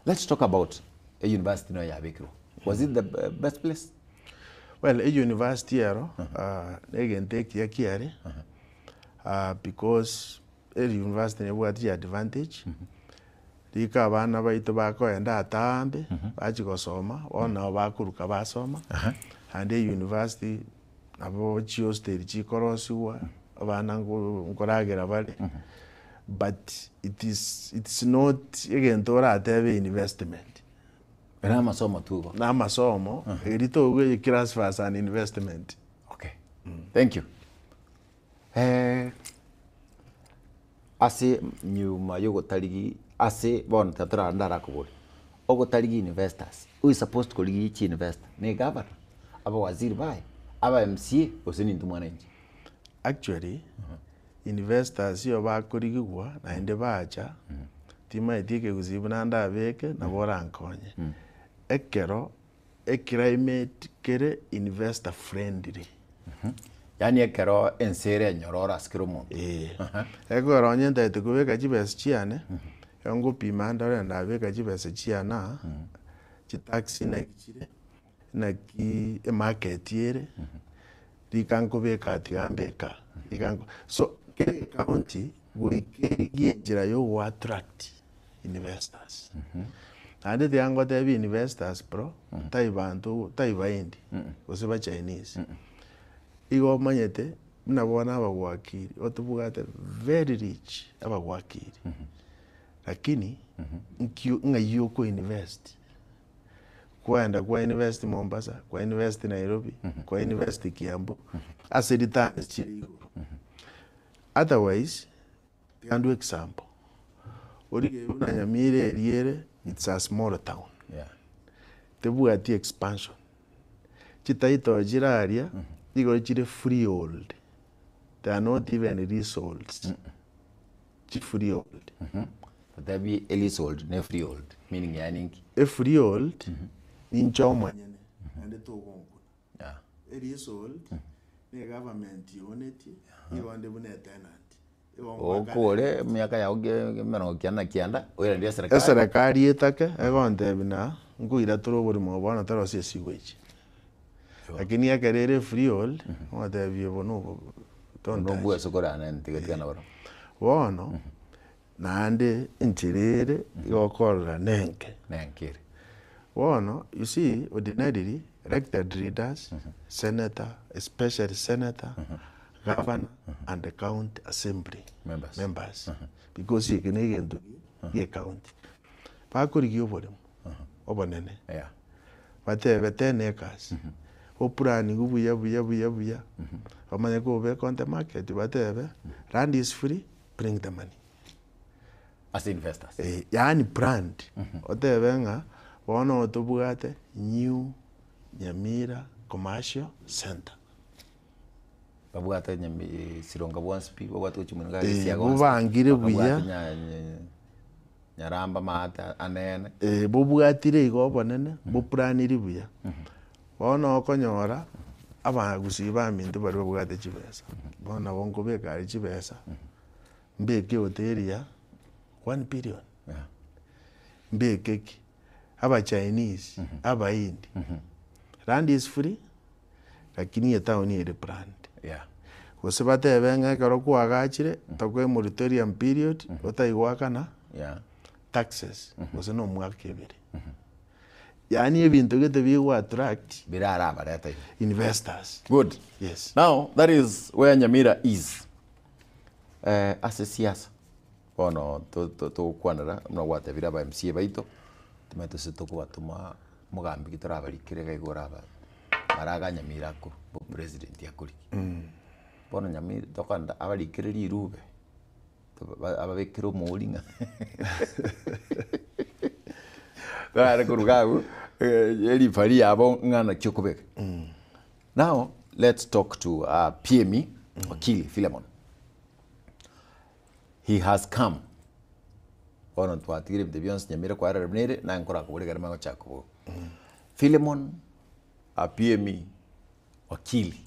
Let's talk about a university no Yabekro. Was it the best place? Well, a university again take kiari because a university what the advantage. Dika bana baito bako enda atambe bachiko soma ona bakuruka basoma and a university abo chio stage chikorosiwa abana ngoragera bari but it's not again atebe investment era masomo tugo na masomo erito gwe transfers and investment. Okay. Thank you. Ase nyuma yo gotarigi ase bon tatura ndara kuburi ogotarigi investors who is supposed to koligi chi investor ne governor aba waziri bai aba MCA osini ntumwanenji. Actually investors yo bakorigwa na ende bacha tima etike kuzibuna ndabeke na bora nkonye ekero climate kere investor friendly. Yani ekero ensere nyorora skiro muntu. Ego ronye ndete kubeka chibes chiane yango pimanda na beka chibes chiana chi taxi na kichire na ki market yere dikanko beka atiambeka dikanko so kere county we get yo attract investors. Ande de ango de investors bro taibantu taibaindi osiba Chinese igo manyete mnabona abagwakiri otubugate very rich abagwakiri lakini ngayo ko invest kwenda kwa invest Mombasa kwa invest Nairobi kwa invest Kiambu as a return otherwise can example orige una Nyamira eriere it's a small town tebugati expansion chitaito jiraria digo chire freehold. They are not even leaseholds. Freehold. But there be a leasehold, no freehold. Meaning yani a freehold in Choma and the Togon. Yeah. A leasehold, the government own it, you want the tenant. Okore miaka ya oge meno kianda oira ndia serikali. Serikali etake egonte bina nguira turo buri mo bana taro se sewage. Lakini ya kerere freehold wate byo no no bua sokora na ntigatigana baro wono nande inchirere yokorra nenke wono you see ordinarily elected leaders senator especially senator governor and the county assembly members because you can get into the county pa kuri obore obonene batebe 10 acres opurani buya amanya go back on the market whatever land is free bring the money as investors yani brand otebenga wono otubugate new Nyamira commercial center babugate sironga bwanspi babugate uchimunga siago bubangire buya nyaramba mata anene bubugatire igo bonene buplaniri buya wono okonyora abagusi bamintu bari babugate chibesa bona bongo beka chibesa mbeke hotelia 1 billion mbeke aba Chinese aba Hindi land is free lakini ya town ile brand usibate benga karo kwagachire tokwe moratorium period otaigwakana taxes usino mwaka ebere yani ebintu gete biwa attract birara barata investors. Good. Yes. Now that is where Nyamira is. As a siasa bono to kwanara mna wate bira ba MCA baito tumeto se to kwatuma mugambi gitarabari kirega igoraba maraga Nyamira ko president yakuri bono Nyamira tokanda abari kireri irube ababekiro mulinga gara kurugagu eli fari abo ngana chokobeka. Now let's talk to PME Wakili Philemon. He has come on to atigire bdebions Nyamira kwa rabnere na nkora kubure garama ko chakubo. Philemon PME Wakili.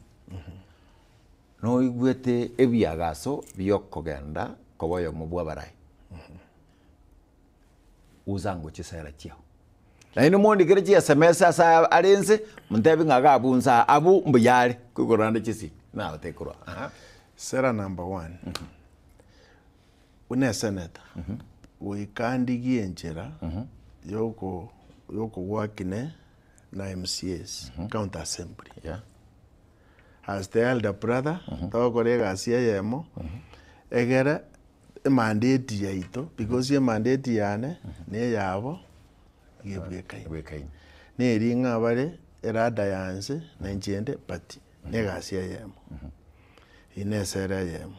No igwete ebiagaso biyokogenda koboyo mubwa barai. Uzango chisera chiao. Na ino mondi kire chia semesa sa arense muntebi ngaga abunza abu mbuyale kukoranda chisi na otekoro. Sera number 1. Une senator. Wikandigi enchera yoko wakine na MCAs county assembly. as the elder brother to kore kasi yemo egere mandate yaito because ye mandate yane ne yabo gebwekai ne ringa bare erada yanse na njende pati ne kasi yemo ine sera yemo.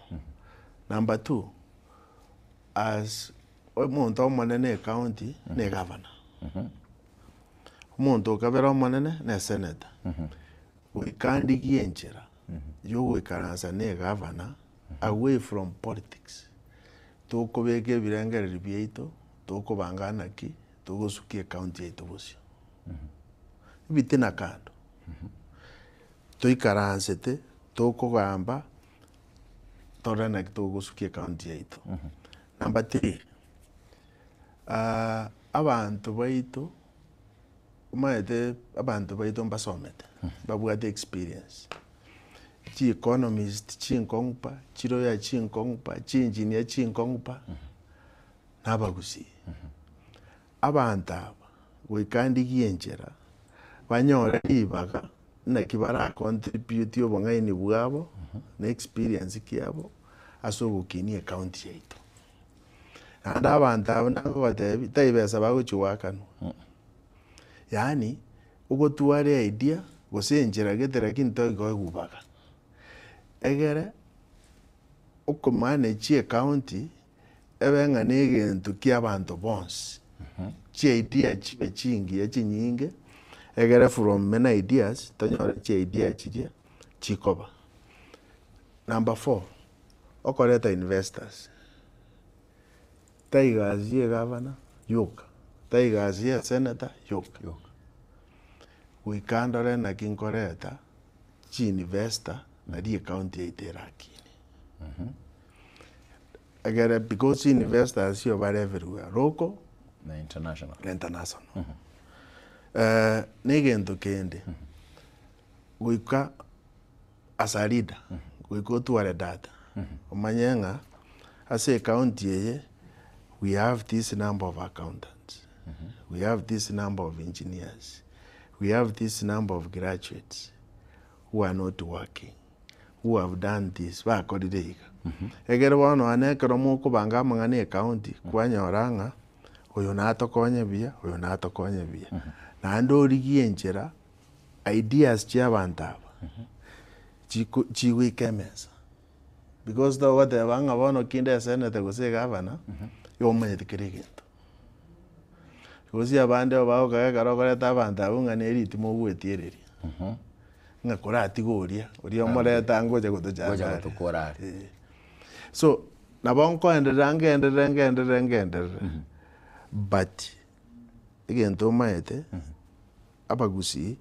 Number 2, as umuntu omonene county ne governor. Umuntu kabera omonene ne senator. Wikandi kienchera. Yo wikaransa ne governor away from politics. Toko beke birengere bieito, toko bangana ki, toko sukie county yeito bosio. Bitina kando. Toikaransete, toko gamba torana toko sukie county yeito. Number 3. Abantu baito umaete abantu baito mbasomete babwate experience chi economist chi nkongpa chiro ya chi nkongpa chi engineer chi nkongpa nabagusi abantu aba wikandi kienjera banyora ibaga na kibara contribute obongaini bwabo na experience kiabo asogukini account yeito anda abantu aba nakotebi taibesa baguchiwakano yani ugo tuare idea gosenjera getera kinto gogubaga egere uko manage county ebenga negento kiabantu bonse chi idea chibe chingi echinyinge egere from many ideas tonyora chi idea chidia chikoba. Number 4, okoreta investors tigers ye governor yoka tigers ye senator yoka wikandore na kinkoreta chi investor na die county iterakini agere because investors you are everywhere local na international negento kende wika as a leader we go to our data omanyenga as a county yeye we have this number of accountants we have this number of engineers we have this number of graduates who are not working, who have done this. Egere wano anekero moko banga mangane county kwanyoranga oyo natokonye bia oyo natokonye bia. Na ndo rigienchera ideas chia bantaba. Chiwe kemesa. Because the what the banga wano kinde senate gose governor yo manyete kirigento. Because ya bande obao kaya karokore tabanta unga neriti mo gwetiereri. Ngakora atigoria oria omoreta ngoje gutujaga so nabonko enderanga but egento maete abagusi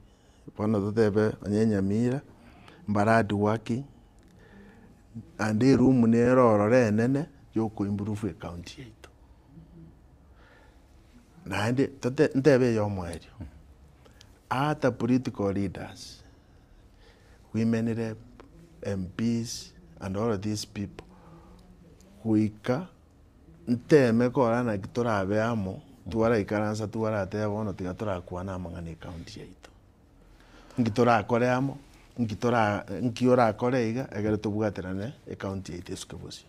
bono totebe onyenyamira mbaradi working and the room nerorore enene yoko improve county yetu nande tote ntebe yo mwerio ata political leaders, women rep, MPs, and all of these people, wika nteme kora na kitora abeamo tuwara ikaransa tuwara atebo no tigatora kuana mangani county yetu ngitora akoreamo nkiora akoreiga egere tubwaterane county yetu esukebosi.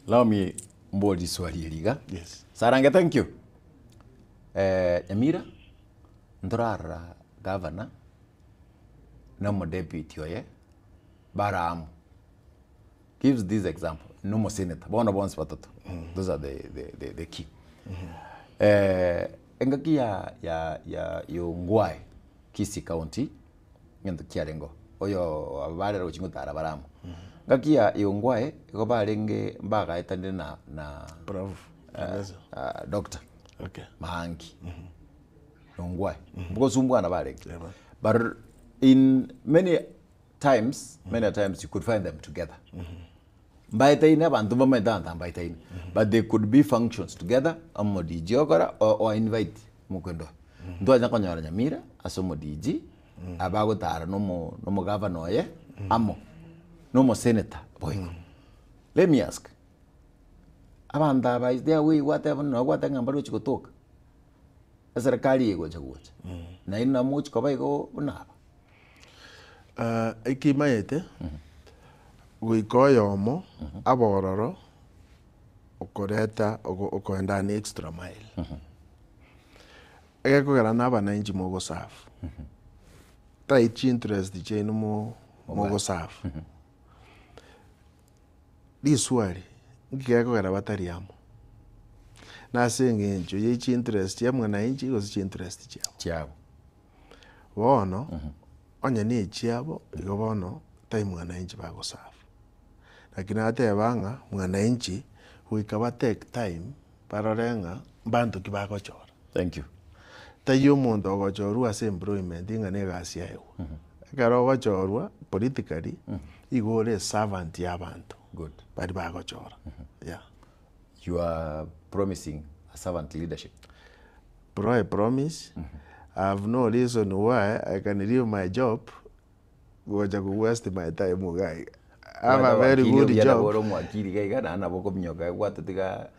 Allow me mbodi swali liga. Yes. Sarange, thank you. Nyamira ndorara governor no mo deputy oye baramu gives this example no mo senator bona bonse batoto. Those are the key. Engaki ya Yongwai Kisii County ngendo kiarengo oyo abalera ochingo tara baramu ngaki ya Yongwai ko barenge mbaga etande na prof doctor okay Mahangi Yongwai because umbwana barenge but in many times you could find them together mbaitaine abantu bamedanta mbaitaine but they could be functions together amodi jogora or invite mukwendo ndo anya konyora Nyamira asomo DG abago tara no mo governor ye amo no mo senator boyko. Let me ask, abanda ba is there way whatever no watanga mbalo chikotoka serikali yego chaguocha na ina much ko baiko unaba ikimaete gwikoyomo abororo ukoreta ukoenda ni extra mile egekogera n'abananchi mogoserve taichi interest chenu mogoserve riswari ngigekogera batariamo nase eng'encho yaichi interest ya mwananchi gose interest chiabo bono onye ni echiabo igo bono tai mwananchi bagoserve lakini atebanga mwananchi wikaba take time barorenga bantu kibagochora. Thank you. Tayo omonto ogochorwa ase employment inga ne egasi yaewa ekero ogochorwa politically igore servant y'abantu good bari bagochora. Yeah, you are promising a servant leadership. Bro, I promise. I have no reason why I can leave my job goja go waste my time guy. I have a very good job. Boro mwakiri gaiga na na boko mnyoga gwatutiga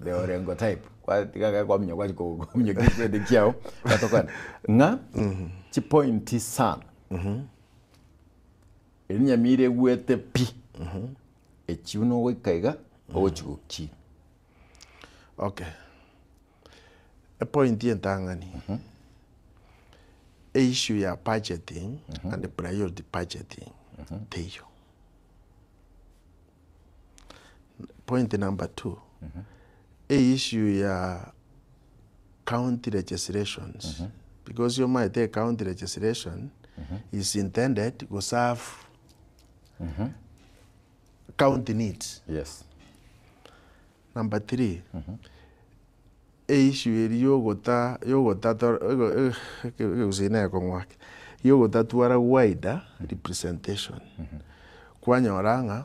the orengo type kwatiga kwa mnyoga ko mnyoga kwede kiao katokana nga chi point sana enya mire gwete pi echiuno wikaiga ochuki. Okay, a point yentangani issue ya budgeting and the priority budgeting teyo. Point number 2 issue ya county legislations because you might take county legislation is intended to serve county needs. Yes. Number 3 issue yogota usine kongwake yogota tuara wider representation kwanyoranga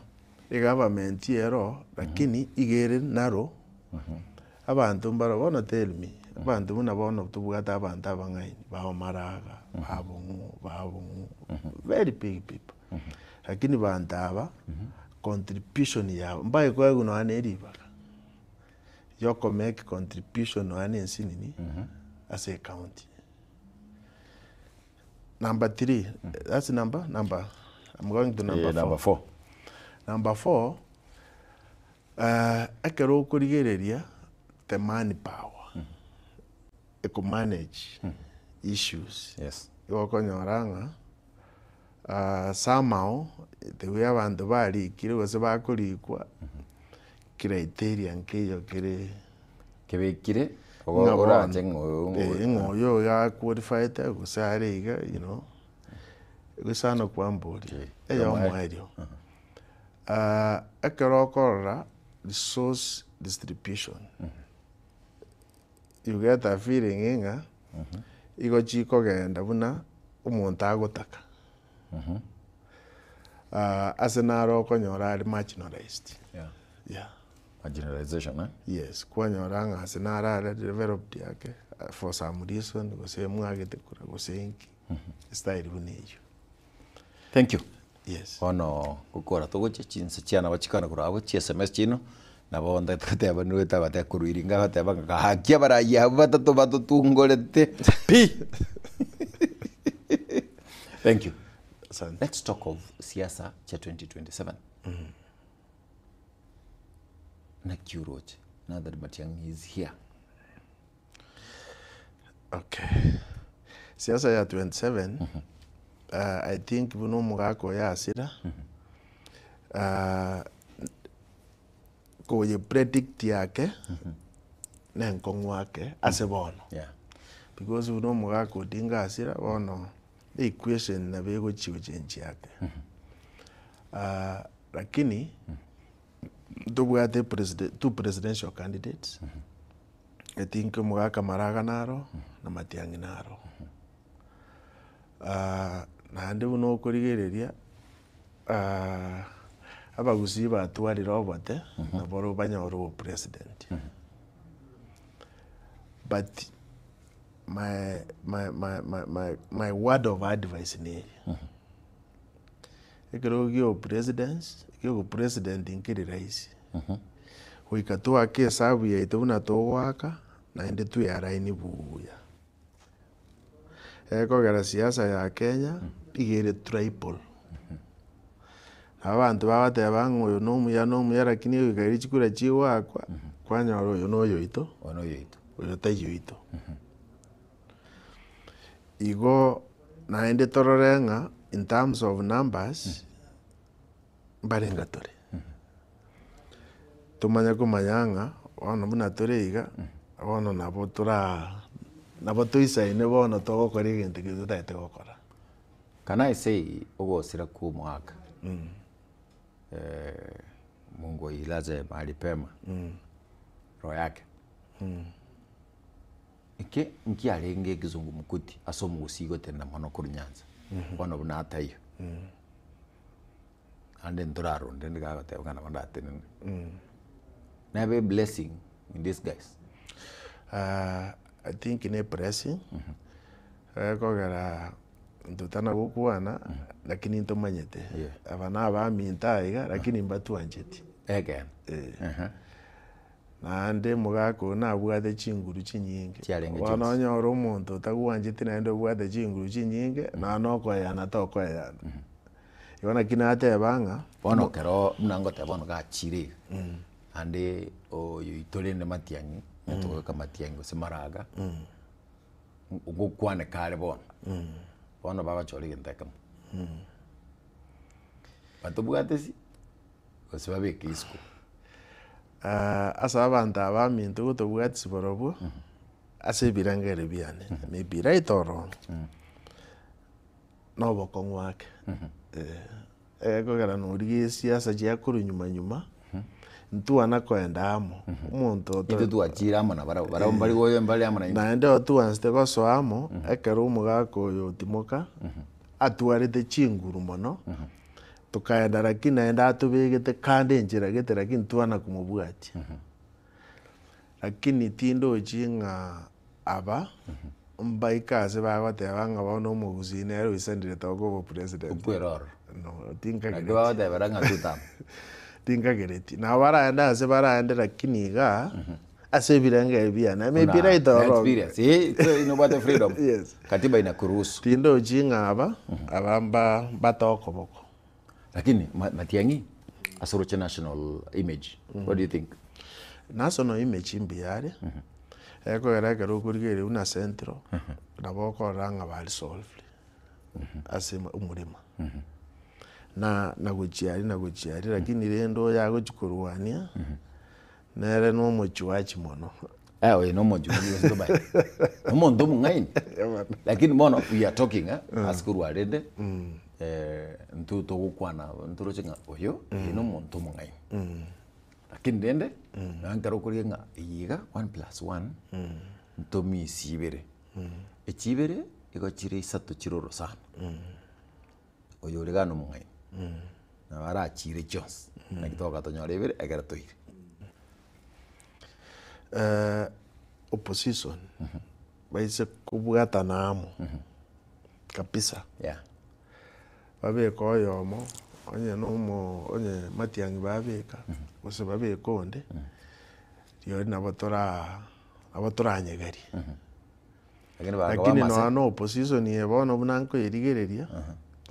government yero lakini igere naro abantu mbaro bono tell me abantu buna bono tubugata abantu abangaini baho maraga babungu very big people lakini bantaba contribution yabo mbaye kwa guno aneriba yoko make contribution wane nsinini as a county. Number 3 that's number I'm going to number 4. Number 4 ekero kurigereria the manpower eco manage issues. Yes. Yoko nyoranga somehow the way abantu bari kire gose bakurikwa criteria nkeyo kire kebekire oranje ngoyo ya qualified gusare iga you know gusano kwamburi eyo mwario ekero korra resource distribution you get a feeling inga igo chiko genda buna umuntu agutaka asenaro konyora ari marginalized. Yeah. Marginalization, Yes, kwanyoranga asenara ari developed yake for some reason gose mwagete kura gosenki style buneyo. Thank you. Yes. Ono gukora tugoche chinsa chiana bachikana kurabo chi SMS chino nabo onda tuteba nueta bate kuruiringa bateba gahakia baraya batatu batutungorete pi. Thank you. Let's talk of siasa cha 2027. Na Kiuroche, now that Matiang'i is here. Okay. Siasa ya 27, I think buno mugako ya asira. Koye predict yake na nkongwake asebono. Yeah. Because buno mugako dinga asira bono the equation na bego chiwe change yake. Lakini two presidential candidates. I think Mugaka Maraga naro na Matiang'i naro. Na ande buno kurigereria abagusi batwari robate na boro banyoro president. But my word of advice ni ekero president inkiri rais wikatua ke sabu ya ituna towaka na ende tu ya raini buya eko gara siasa ya Kenya igere tribal abantu babateba ng'oyo n'omuya lakini oigari chikura chiwakwa kwanyora oyo n'oyoito oyo tayoito igo naende torore ng'a in terms of numbers mbarenga tore tumanya kumanya ng'a bono buna tore iga bono nabo toisaine bono togokora egento kia totaete gokora. Can I say ogosira ku mwaka Mungu ilaze mahali pema roho yake ike nkiarenge kizungu mukuti asomu gusigo tena mono kuri Nyanza bono buna atayo ande nturaro ndende gagoteba kana bandate nebe blessing in this guys. I think in a blessing kogera ndutana gukwana lakini ntomanyete abana baminta iga lakini mbatuanjeti again nande mugako nabwate chinguru chinyinge wanonyora omonto taguanjeti naende obwate chinguru chinyinge nanokoyana tokoyana ibona kinatebanga bono kero mnangote bono gachire ande oyo itorende matiangi netoka matiangi semaraga ugukwane kare bono bono baba chori gentekam batubwatesi osibabe kisko asa abantu abamintu gutubwatisi borobo ase birangere biane maybe right or wrong no bokongwake kogera nurigie siasa jiakuru nyuma ntuana koendamo umuntu ito tuachira amo na bara mbali goyo mbali amo na naende otuanste goso amo ekero omugaka oyo timoka atwarete chinguru mono tukaenda lakini naenda atubegete kande enjira gete lakini tuana kumubwati lakini tindo chinga aba mbaikaze bagoteba nga bono omugusine ero isendire togo president upweroro no tinka gete bagoteba ranga tutam tinka gereti na baraenda ase baraenda lakini ga ase biranga biana maybe right or wrong experience ino bate freedom yes katiba inakuruhusu tindo chinga aba abamba batoko boko lakini matiangi asoroche national image what do you think? National image imbiare eko era kero kurigere una centro naboko ranga bali solve ase umurima na guchiari lakini rendo yago chikuruania nere no mochuachi mono we no moju sto bai no ndo mungaini lakini mono we are talking askuru arede ntu to gukwana nturo chinga oyo no muntu mungaini lakini dende nankaro kurienga yiga 1+1 ntomi sibere echibere igachire isato chiroro sana oyo regano mungaini na bara chire Jones na kitoka tonyore ibere egera toire opposition baise kubwata namo kabisa babe koyomo onye nomo onye matiangi babeka ose babe konde yo nabotora nyegari lakini no opposition yebono bunanko irigereria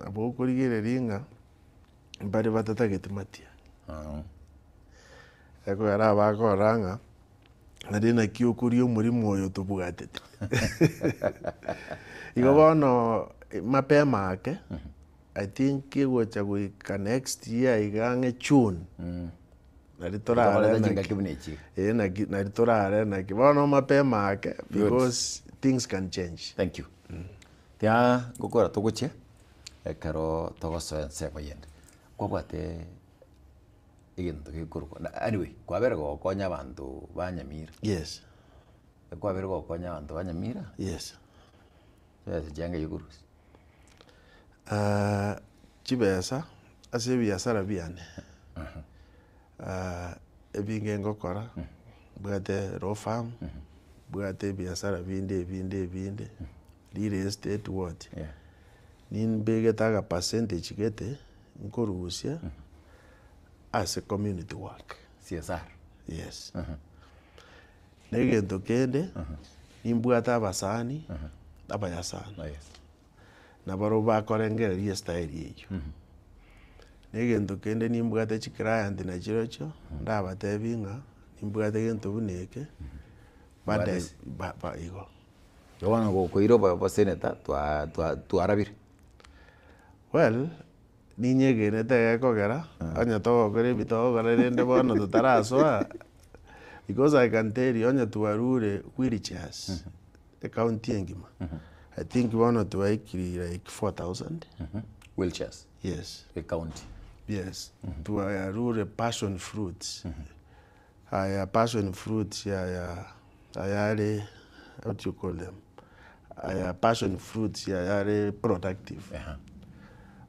abo kurigereria mbari batatagete matia eko era bakoranga narina kiukurio murimo oyo tubwatete igo bono mapema ake I think igocha guika next year igange June naritora na kibono mapema ake because things can change. Thank you. Tia gukora tuguche ekaro togoso sema yende kwabate igento gikuruko anyway kwabere gokonya abantu banyamira yes kwabere gokonya abantu banyamira yes janga yugurus chibesa ase biasara biane ebinge ngokora bwate raw farm bwate biasara binde real estate what nin bege taga percentage gete nkorusia as a community work CSR yes negento kende nimbwata abasani abayasana na baro bakorengereria style yeyo negento kende nimbwate chiclient na chirocho ndabatebi ng'a nimbwate gento buneke bade ba igo yona go koiro ba senator twarabire well ninyegenete gekogera anya togokore bitogokora rende bono tutaraswa because I can tell you anya twarure wheelchairs the county engima I think bono twaikiri like 4,000 wheelchairs yes the county yes twarure passion fruits passion fruits ayare what do you call them passion fruits ayare productive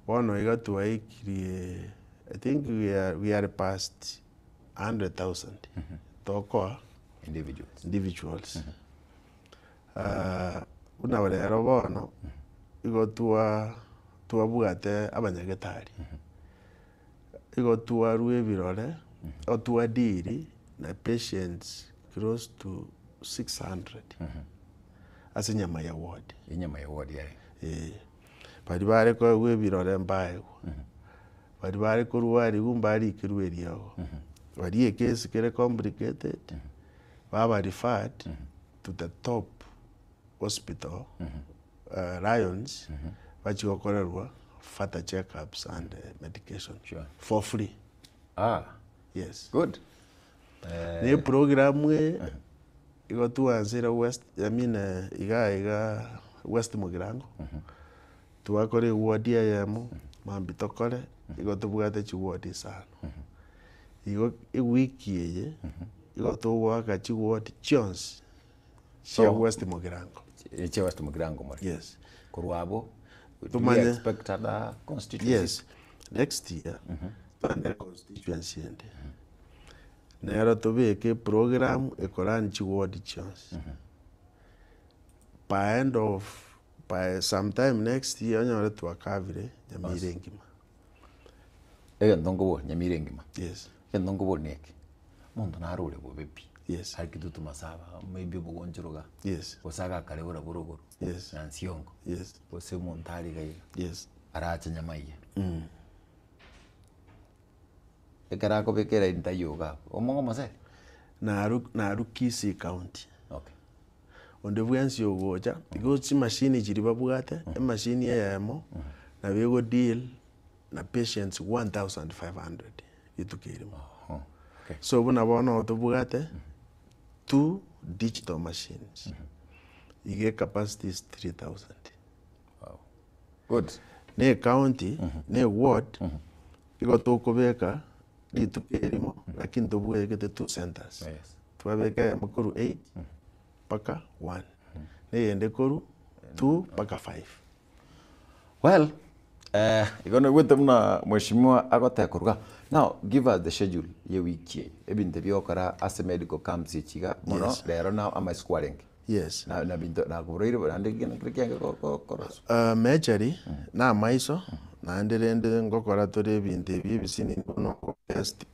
bono iga twaikiri I think we are past 100,000 toko individuals una barero bono igo twabugate abanyagetari igo twarue birore o twadiri na patients close to 600 as inyama ya ward bari bare ko we birore mbaye bari bare ko ruari gumbari kirweriago bari case kere complicated baba referred to the top hospital Lions bachigokorerwa further checkups and medication for free yes good ne program we igo tuanzira west iga west Mugirango tuakore ward ya mambi tokore igo tubugate chi ward sana igo wiki ye igo tuwaka chi ward chons chia west Mugirango West Mugirango mori yes kurwabo tumanye expect other constituency yes next year tanda constituency ende nero tubeke program ekoran chi ward chons by sometime next year onyore twakavire Nyamire ngima ndongo Nyamire ngima yes ndongo neke mundu narure bobepi yes arkidutu masaba maybe bugonjuruga yes osaga kare bura buruguru yes nansiongo yes ose muntari gai yes aracha nyamaiye ekara ko bekera intayoga omongo mase naru Kisii county okay onde bwensi ogocha because machine chiri babugate machine yemo na bego deal na patients 1,500 itukirimo okay so buna bono tubugate 2 digital machines ige capacity is 3,000 wow good ne county ne ward igo tokobeka litukirimo lakini tubugate 2 centers yes twabeka makuru 8 paka 1 ne yende koru 2 paka 5 well igona gwete muna mheshimiwa agote kuruga now give us the schedule ye wiki ebinte byokara as medical camps ichiga mono rero now ama squaring yes na binto na kureire bande gina krikianga koros majorly na maiso na ndelende ngokora tore binte bibisini no test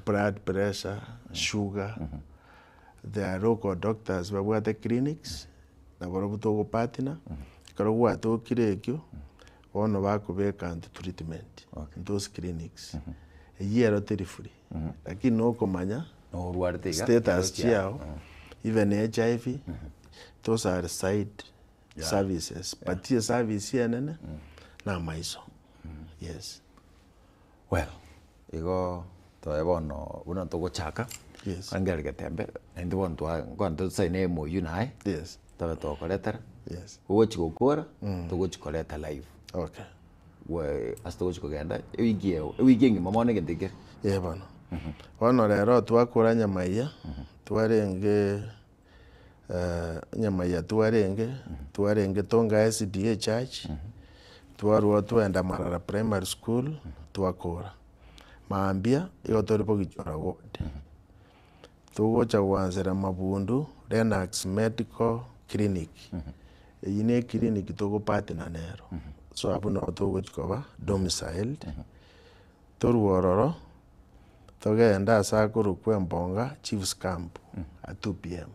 blood pressure sugar there are local doctors babwate clinics na borobuto go partner karo gwato kirekyo ono bakubeka and treatment those clinics yero free lakini no komanya no ruarte status chiao even HIV those are side services but your service yenene na maiso yes well igo toebono buno togochaka yes angere tembe ndi bonto ngondo saine mo yunai yes tabe to koleta yes ugochi gukora tugochi koleta live okay we astogochi kugenda ewigie ngima mone gendike bano ono rero twakura nyamaiya twarenge nyamaiya twarenge tonga SDA church twarua twenda Marara primary school twakura maambia iyo toripo gichora ward tugocha gwanzira Mabundu Renax Medical Clinic ine clinic tugo partner nero so abuno tugochikoba domiciled toruororo togenda sakuru kwembonga Chiefs Camp at 2 p.m.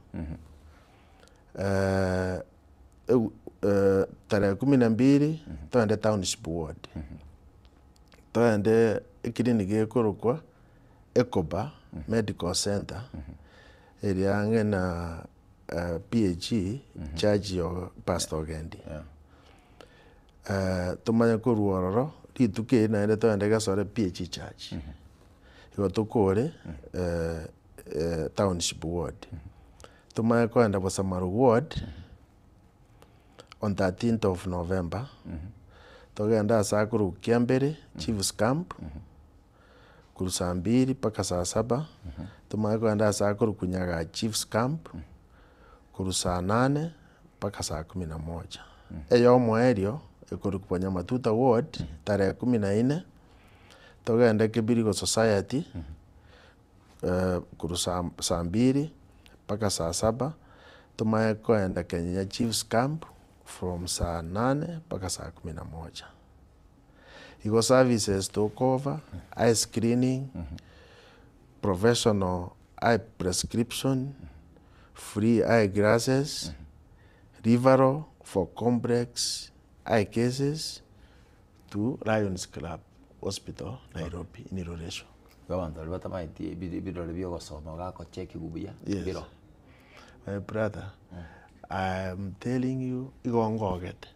tarehe 12 twende township ward twende clinic ekorokwa Ecoba Medical Center area ange na PHE Church yo Pastor Gendi tumanye koruororo rituke naende twende gasore PHE Church igo tukore township ward tumanye kwenda Bosamaru ward on 13th of November togenda saa kuru Kiambere Chiefs Camp kuru saa 2 mpaka saa 7 tumanye kwenda saa kuru Kunyaga Chiefs Camp kuru saa 8 mpaka saa 11 eyo mwerio ekuru kuponya Matuta ward tarehe 14 togenda Kibirigo Society kuru saa 2 mpaka saa 7 tumanye kwenda Kenya Chiefs Camp from saa 8 mpaka saa 11 igo services to cover eye screening professional eye prescription free eye glasses referral for complex eye cases to Lions Club Hospital Nairobi in Iroresho. Gabanto libata maiti bidore byo gosoma gako check gubuya biro. My brother, I'm telling you, igongogete.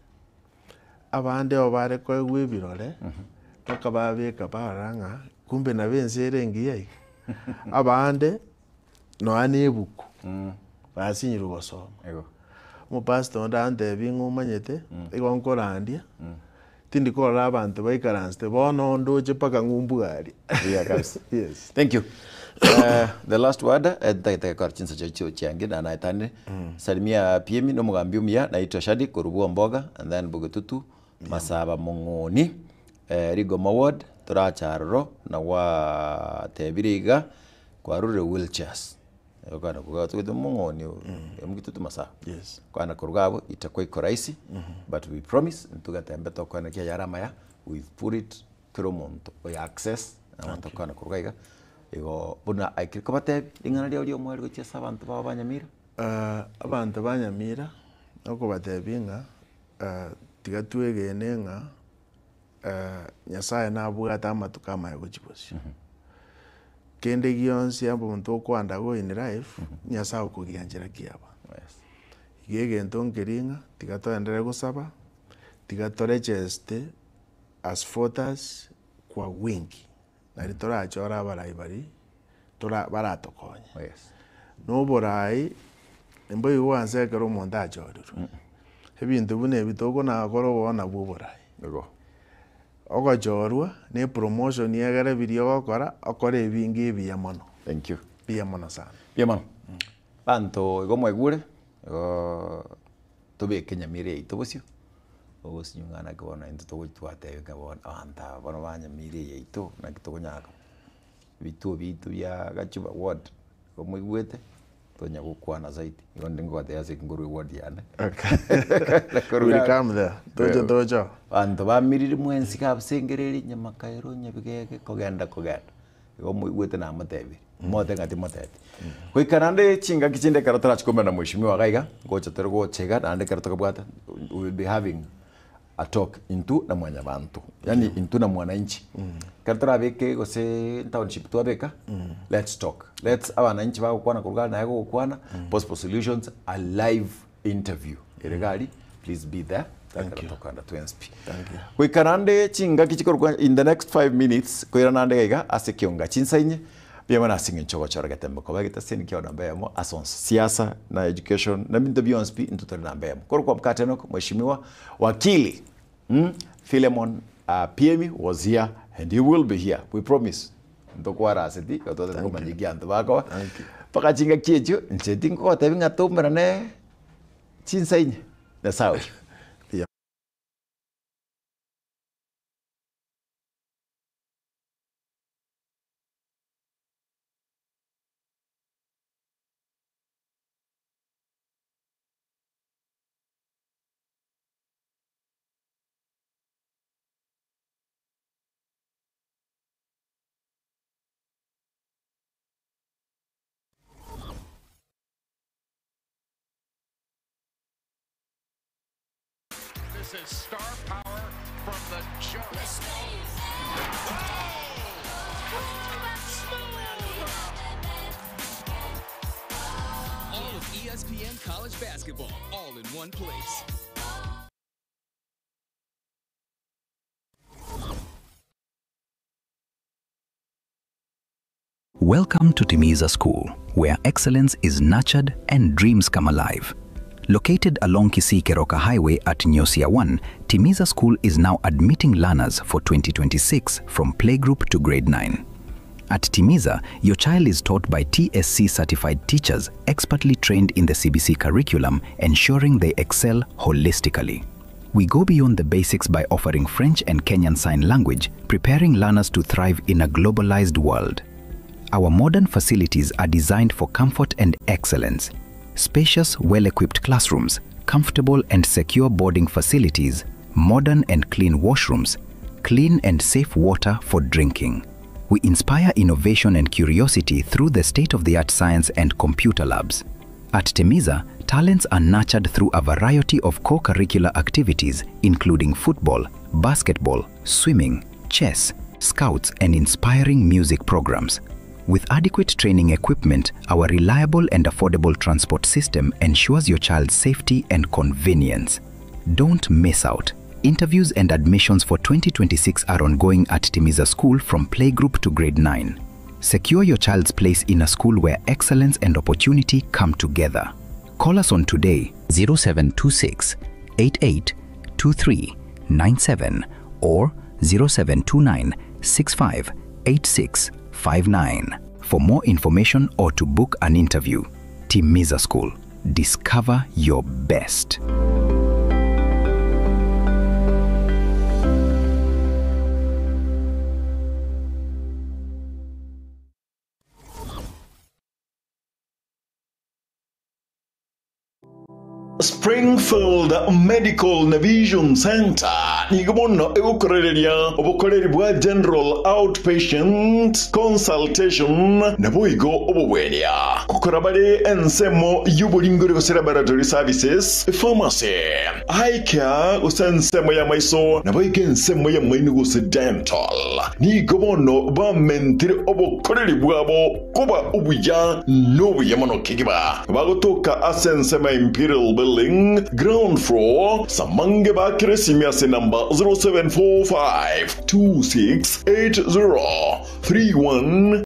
Abande obare ko gwibirore bakababeka baranga kumbe na bensere ngiye. Abande no anebuku. Basinyiru gosoma. Ego. Mu pastor ndande bingumanyete igonkorandia. Tindi kora abantu baikaranste bono ndoje paka ngumbugari. Yeah, guys. Yes. Thank you. The last word ndagite karchinsa chocho chiange na naitane salimia PM no mugambi umia naitwa Shadi kurubuo mboga and then bugututu masaba mongoni Rigo Maward turacharro na wa tebiriga kwa rure wheelchairs yokana kuga tukitu mongoni mugitutu masaba yes kwana kurugabo itakuwa iko rahisi but we promise tugatembe tokwana kia yarama ya we've put it through monto ya access na tokwana kurugaiga ego buna aikiriko batebi ingana lyo mwari gochesa abantu baba banyamira abantu banyamira oko batebinga tigatwegene nga nyasaye nabwata amatuka amaye gochibosio kende gionsi ambo muntu okwanda go in life nyasaye okugianjira kiaba igege ntonkeringa tigatwendere gusaba tigatorecheste as photos kwa wingi nari torachora abarai bari baratokonya no borai embo yuwanse kero omonto achorerwa ebintu bune bitoko nakora obona bwo borai ogochorwa ne promotion yegere birio gokora okora ebingi ebiya mono. Thank you. Biya mono sana. Biya mono. Banto igo mwegure tobe kenyamire itobosio ogusinyungana kibona into togwitwate kabona anta bono banyamire yeito na kitogonyaka bitu bya gachuba ward omwigwete tonya gukwana zaidi igonde ngwate yase nguru ward yane will come there dojo bantu bamirire mwensi kabsengereri nyamakairo nyabigege kogenda igo mwigwete na matebi mote ngati mote kwikanande chinga kichinde karotara chikomba na mheshimiwa gaiga gocha tergo chega nande karotoka bwata we will be having a talk into na mwanya bantu yani into na mwananchi karotora beke gose township twabeka let's talk let's abananchi ba kwana kurugana na yako kwana possible solutions a live interview iregali please be there. Thank you. Thank you. Kwikanande chinga kichikorwa in the next 5 minutes kwiranande gaiga asekionga chinsainye bia na singe nchogo chora gatembe ko bagita seni kyo namba yamo asons siasa na education na bintu beyond into namba yamo korwa mkate no mheshimiwa wakili Philemon PM was here and he will be here, we promise. Ndokwara aseti katoda ngoma nyingi antu bako paka chinga kiecho ncheti ngo tabinga tumera ne chinsainye na sawa. This is star power from the jump. All of ESPN college basketball, all in one place. Welcome to Timiza School, where excellence is nurtured and dreams come alive. Located along Kisii-Keroka Highway at Nyosia 1, Timiza School is now admitting learners for 2026 from playgroup to grade 9. At Timiza, your child is taught by TSC-certified teachers expertly trained in the CBC curriculum, ensuring they excel holistically. We go beyond the basics by offering French and Kenyan Sign Language, preparing learners to thrive in a globalized world. Our modern facilities are designed for comfort and excellence. Spacious, well-equipped classrooms, comfortable and secure boarding facilities, modern and clean washrooms, clean and safe water for drinking. We inspire innovation and curiosity through the state-of-the-art science and computer labs. At Timiza, talents are nurtured through a variety of co-curricular activities, including football, basketball, swimming, chess, scouts, and inspiring music programs. With adequate training equipment, our reliable and affordable transport system ensures your child's safety and convenience. Don't miss out. Interviews and admissions for 2026 are ongoing at Timiza School from playgroup to grade 9. Secure your child's place in a school where excellence and opportunity come together. Call us on today 0726 882397 or 0729 658659 for more information or to book an interview. Timiza School. Discover your best. Springfield Medical Vision Center nigomono egukorereria obukoreri bwa general outpatient consultation nabuigo obubwenia kukora bari ensemo y'uburingiro gusera laboratory services pharmacy eye care usensemo ya maiso nabuigo ensemo ya maino guse dental nigomono ba mentire obukoreri bwabo kuba ubuya n'obuyamano kigiba bagotoka asensema Imperial Building, ground floor, Samange Bakre Simiase number 0745 2680 31